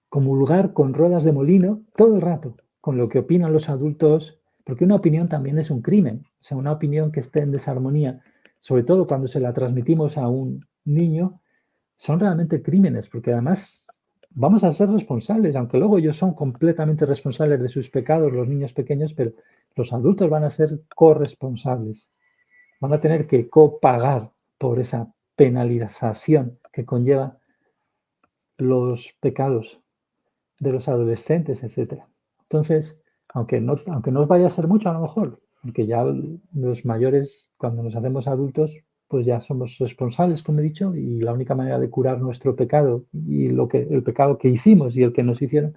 comulgar con ruedas de molino todo el rato, con lo que opinan los adultos, porque una opinión también es un crimen. O sea, una opinión que esté en desarmonía, sobre todo cuando se la transmitimos a un niño, son realmente crímenes, porque además vamos a ser responsables, aunque luego ellos son completamente responsables de sus pecados, los niños pequeños, pero los adultos van a ser corresponsables, van a tener que copagar por esa penalización que conlleva los pecados de los adolescentes, etcétera. Entonces, aunque no vaya a ser mucho a lo mejor, porque ya los mayores, cuando nos hacemos adultos, pues ya somos responsables, como he dicho, y la única manera de curar nuestro pecado y el pecado que hicimos y el que nos hicieron,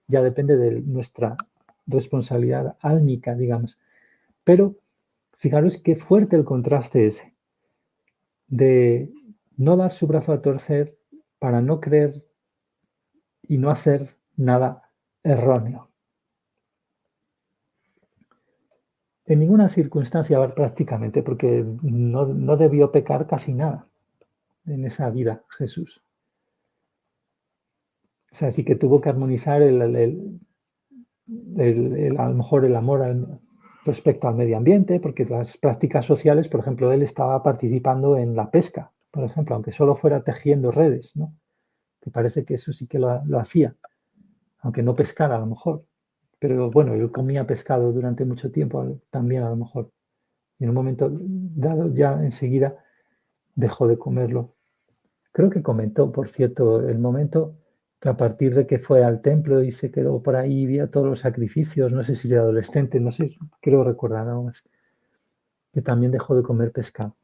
ya depende de nuestra responsabilidad álmica, digamos. Pero fijaros qué fuerte el contraste ese, de no dar su brazo a torcer para no creer y no hacer nada erróneo. En ninguna circunstancia prácticamente, porque no debió pecar casi nada en esa vida Jesús. O sea, sí que tuvo que armonizar a lo mejor el amor respecto al medio ambiente, porque las prácticas sociales, por ejemplo, él estaba participando en la pesca, por ejemplo, aunque solo fuera tejiendo redes, ¿no? Que parece que eso sí que lo hacía, aunque no pescara a lo mejor. Pero bueno, él comía pescado durante mucho tiempo también a lo mejor. Y en un momento dado ya enseguida dejó de comerlo. Creo que comentó, por cierto, el momento que a partir de que fue al templo y se quedó por ahí, vía todos los sacrificios, no sé si era adolescente, no sé, creo recordar nada más, que también dejó de comer pescado.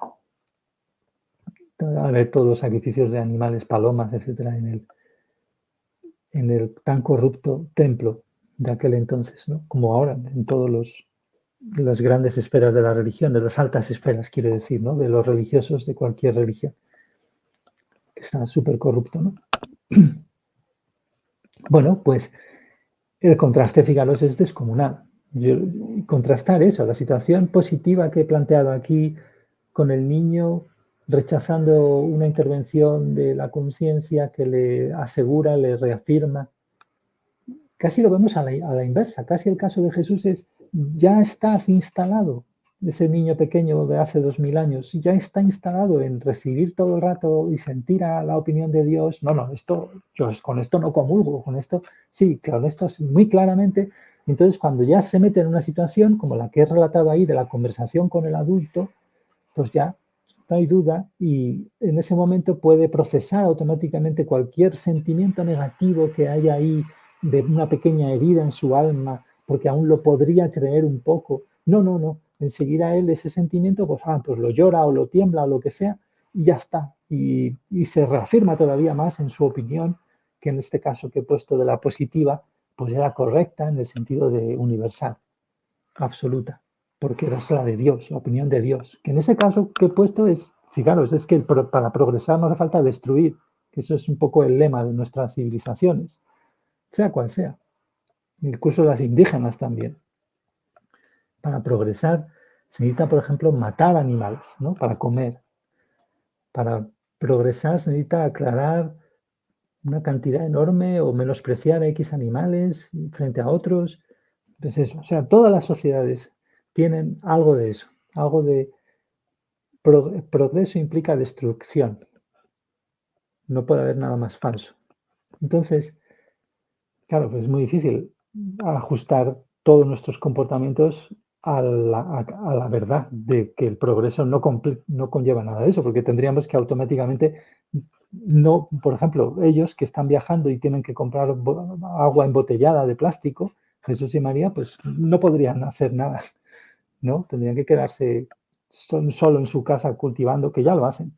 A ver todos los sacrificios de animales, palomas, etcétera, en el tan corrupto templo de aquel entonces, ¿no? Como ahora, en todos las grandes esferas de la religión, de las altas esferas, quiero decir, ¿no? De los religiosos de cualquier religión, que está súper corrupto, ¿no? Bueno, pues el contraste, fijaros, es descomunal. Contrastar eso, la situación positiva que he planteado aquí con el niño rechazando una intervención de la conciencia que le asegura, le reafirma. Casi lo vemos a la inversa, casi el caso de Jesús es, ya estás instalado, ese niño pequeño de hace 2000 años, ya está instalado en recibir todo el rato y sentir a la opinión de Dios. No, esto, yo con esto no comulgo, con esto, sí, claro, esto muy claramente Entonces, cuando ya se mete en una situación como la que he relatado ahí de la conversación con el adulto, pues ya no hay duda y en ese momento puede procesar automáticamente cualquier sentimiento negativo que haya ahí de una pequeña herida en su alma, porque aún lo podría creer un poco. No, no, no. Enseguida él ese sentimiento, pues lo llora o lo tiembla o lo que sea y ya está. Y se reafirma todavía más en su opinión, que en este caso que he puesto de la positiva, pues era correcta en el sentido de universal, absoluta, porque es la de Dios, la opinión de Dios. Que en ese caso que he puesto es, fijaros, es que para progresar no hace falta destruir, que eso es un poco el lema de nuestras civilizaciones, sea cual sea, incluso las indígenas también. Para progresar se necesita, por ejemplo, matar animales, ¿no? Para comer. Para progresar se necesita aclarar una cantidad enorme o menospreciar a X animales frente a otros. Pues eso, o sea, todas las sociedades tienen algo de eso, algo de progreso implica destrucción, no puede haber nada más falso. Entonces, claro, pues es muy difícil ajustar todos nuestros comportamientos a la verdad de que el progreso no conlleva nada de eso, porque tendríamos que automáticamente no, por ejemplo, ellos que están viajando y tienen que comprar agua embotellada de plástico, Jesús y María, pues no podrían hacer nada, ¿no? Tendrían que quedarse solo en su casa cultivando, que ya lo hacen,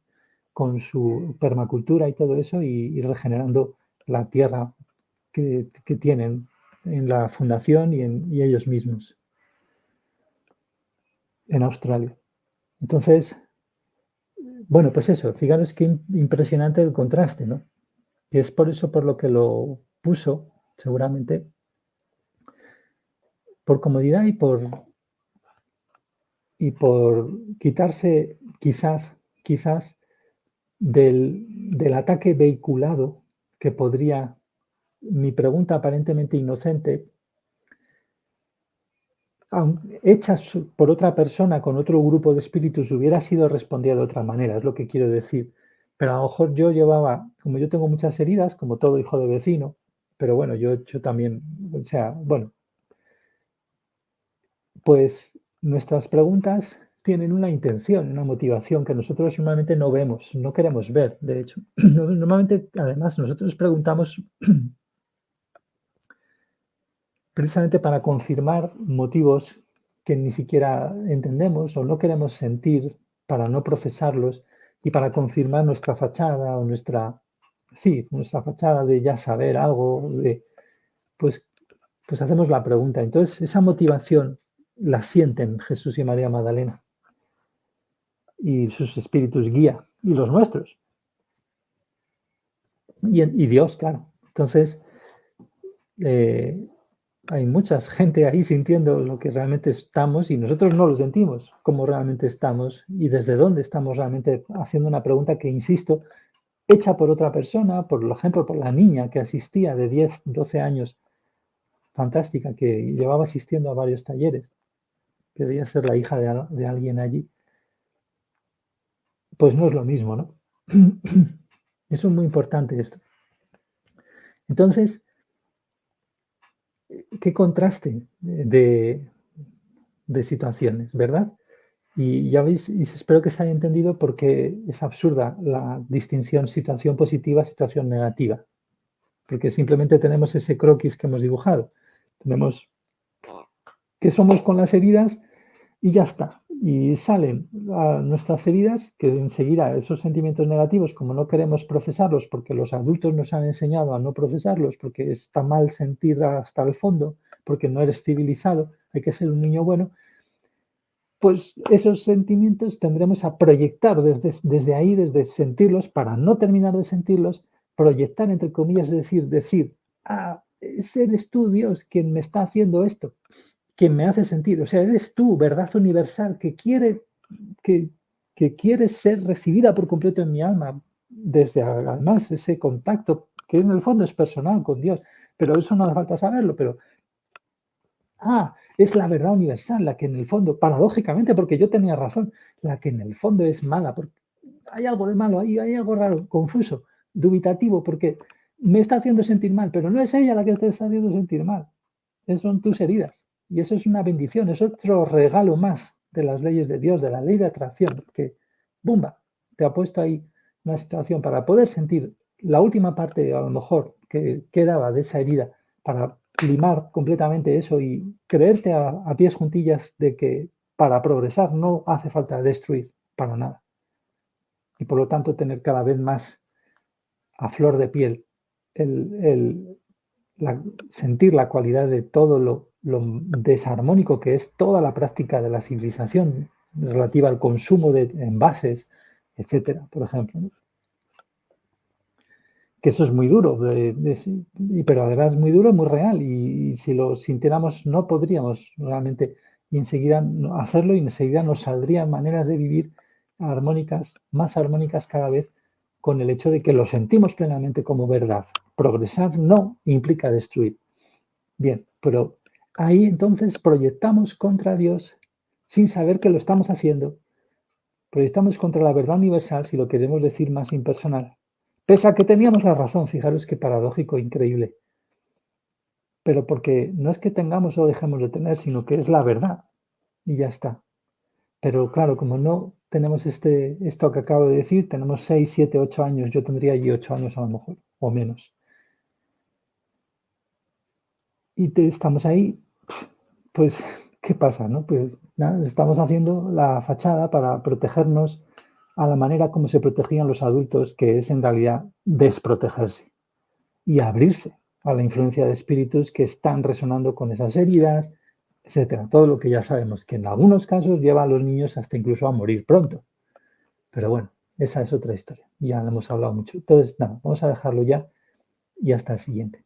con su permacultura y todo eso y regenerando la tierra que tienen en la fundación y ellos mismos en Australia. Entonces, bueno, pues eso, fijaros qué impresionante el contraste, ¿no? Y es por eso por lo que lo puso, seguramente, por comodidad y por quitarse quizás del ataque vehiculado que podría mi pregunta aparentemente inocente, hecha por otra persona con otro grupo de espíritus, hubiera sido respondida de otra manera, es lo que quiero decir. Pero a lo mejor yo llevaba, como yo tengo muchas heridas, como todo hijo de vecino, pero bueno, yo también, o sea, bueno, pues nuestras preguntas tienen una intención, una motivación que nosotros normalmente no vemos, no queremos ver, de hecho. Normalmente, además, nosotros preguntamos precisamente para confirmar motivos que ni siquiera entendemos o no queremos sentir para no procesarlos y para confirmar nuestra fachada o nuestra fachada de ya saber algo, pues, pues hacemos la pregunta. Entonces, esa motivación la sienten Jesús y María Magdalena y sus espíritus guía y los nuestros y Dios, claro. Entonces, eh, hay mucha gente ahí sintiendo lo que realmente estamos y nosotros no lo sentimos, cómo realmente estamos y desde dónde estamos realmente haciendo una pregunta que, insisto, hecha por otra persona, por ejemplo, por la niña que asistía de 10, 12 años, fantástica, que llevaba asistiendo a varios talleres, que debía ser la hija de alguien allí, pues no es lo mismo, ¿no? Eso es muy importante esto. Entonces, qué contraste de situaciones, ¿verdad? Y ya veis, y espero que se haya entendido porque es absurda la distinción situación positiva, situación negativa, porque simplemente tenemos ese croquis que hemos dibujado. Tenemos que somos con las heridas y ya está. Y salen nuestras heridas, que enseguida esos sentimientos negativos, como no queremos procesarlos porque los adultos nos han enseñado a no procesarlos, porque está mal sentir hasta el fondo, porque no eres civilizado, hay que ser un niño bueno, pues esos sentimientos tendremos a proyectar desde ahí, desde sentirlos, para no terminar de sentirlos, proyectar, entre comillas, es decir, eres tú, Dios, quien me está haciendo esto, quien me hace sentir, o sea, eres tú, verdad universal, que, que quiere ser recibida por completo en mi alma, desde además ese contacto, que en el fondo es personal con Dios, pero eso no hace falta saberlo, pero es la verdad universal, la que en el fondo, paradójicamente, porque yo tenía razón, la que en el fondo es mala, porque hay algo de malo ahí, hay algo raro, confuso, dubitativo, porque me está haciendo sentir mal, pero no es ella la que te está haciendo sentir mal. son tus heridas. Y eso es una bendición, es otro regalo más de las leyes de Dios, de la ley de atracción, que, ¡bumba!, te ha puesto ahí una situación para poder sentir la última parte, a lo mejor, que quedaba de esa herida, para limar completamente eso y creerte a pies juntillas de que para progresar no hace falta destruir para nada. Y por lo tanto tener cada vez más a flor de piel el sentir la cualidad de todo lo desarmónico que es toda la práctica de la civilización relativa al consumo de envases, etcétera, por ejemplo, ¿no? Que eso es muy duro, pero además muy duro, muy real, y si lo sintiéramos no podríamos realmente y enseguida hacerlo y enseguida nos saldrían maneras de vivir armónicas, más armónicas cada vez, con el hecho de que lo sentimos plenamente como verdad. Progresar no implica destruir. Bien, pero ahí entonces proyectamos contra Dios sin saber que lo estamos haciendo. Proyectamos contra la verdad universal, si lo queremos decir más impersonal. Pese a que teníamos la razón, fijaros qué paradójico, increíble. Pero porque no es que tengamos o dejemos de tener, sino que es la verdad y ya está. Pero claro, como no tenemos esto que acabo de decir, tenemos 6, 7, 8 años, yo tendría allí 8 años a lo mejor, o menos. Y estamos ahí, pues, ¿qué pasa, no? Pues nada, estamos haciendo la fachada para protegernos a la manera como se protegían los adultos, que es en realidad desprotegerse y abrirse a la influencia de espíritus que están resonando con esas heridas, etcétera. Todo lo que ya sabemos, que en algunos casos lleva a los niños hasta incluso a morir pronto. Pero bueno, esa es otra historia. Ya hemos hablado mucho. Entonces, nada, vamos a dejarlo ya y hasta el siguiente.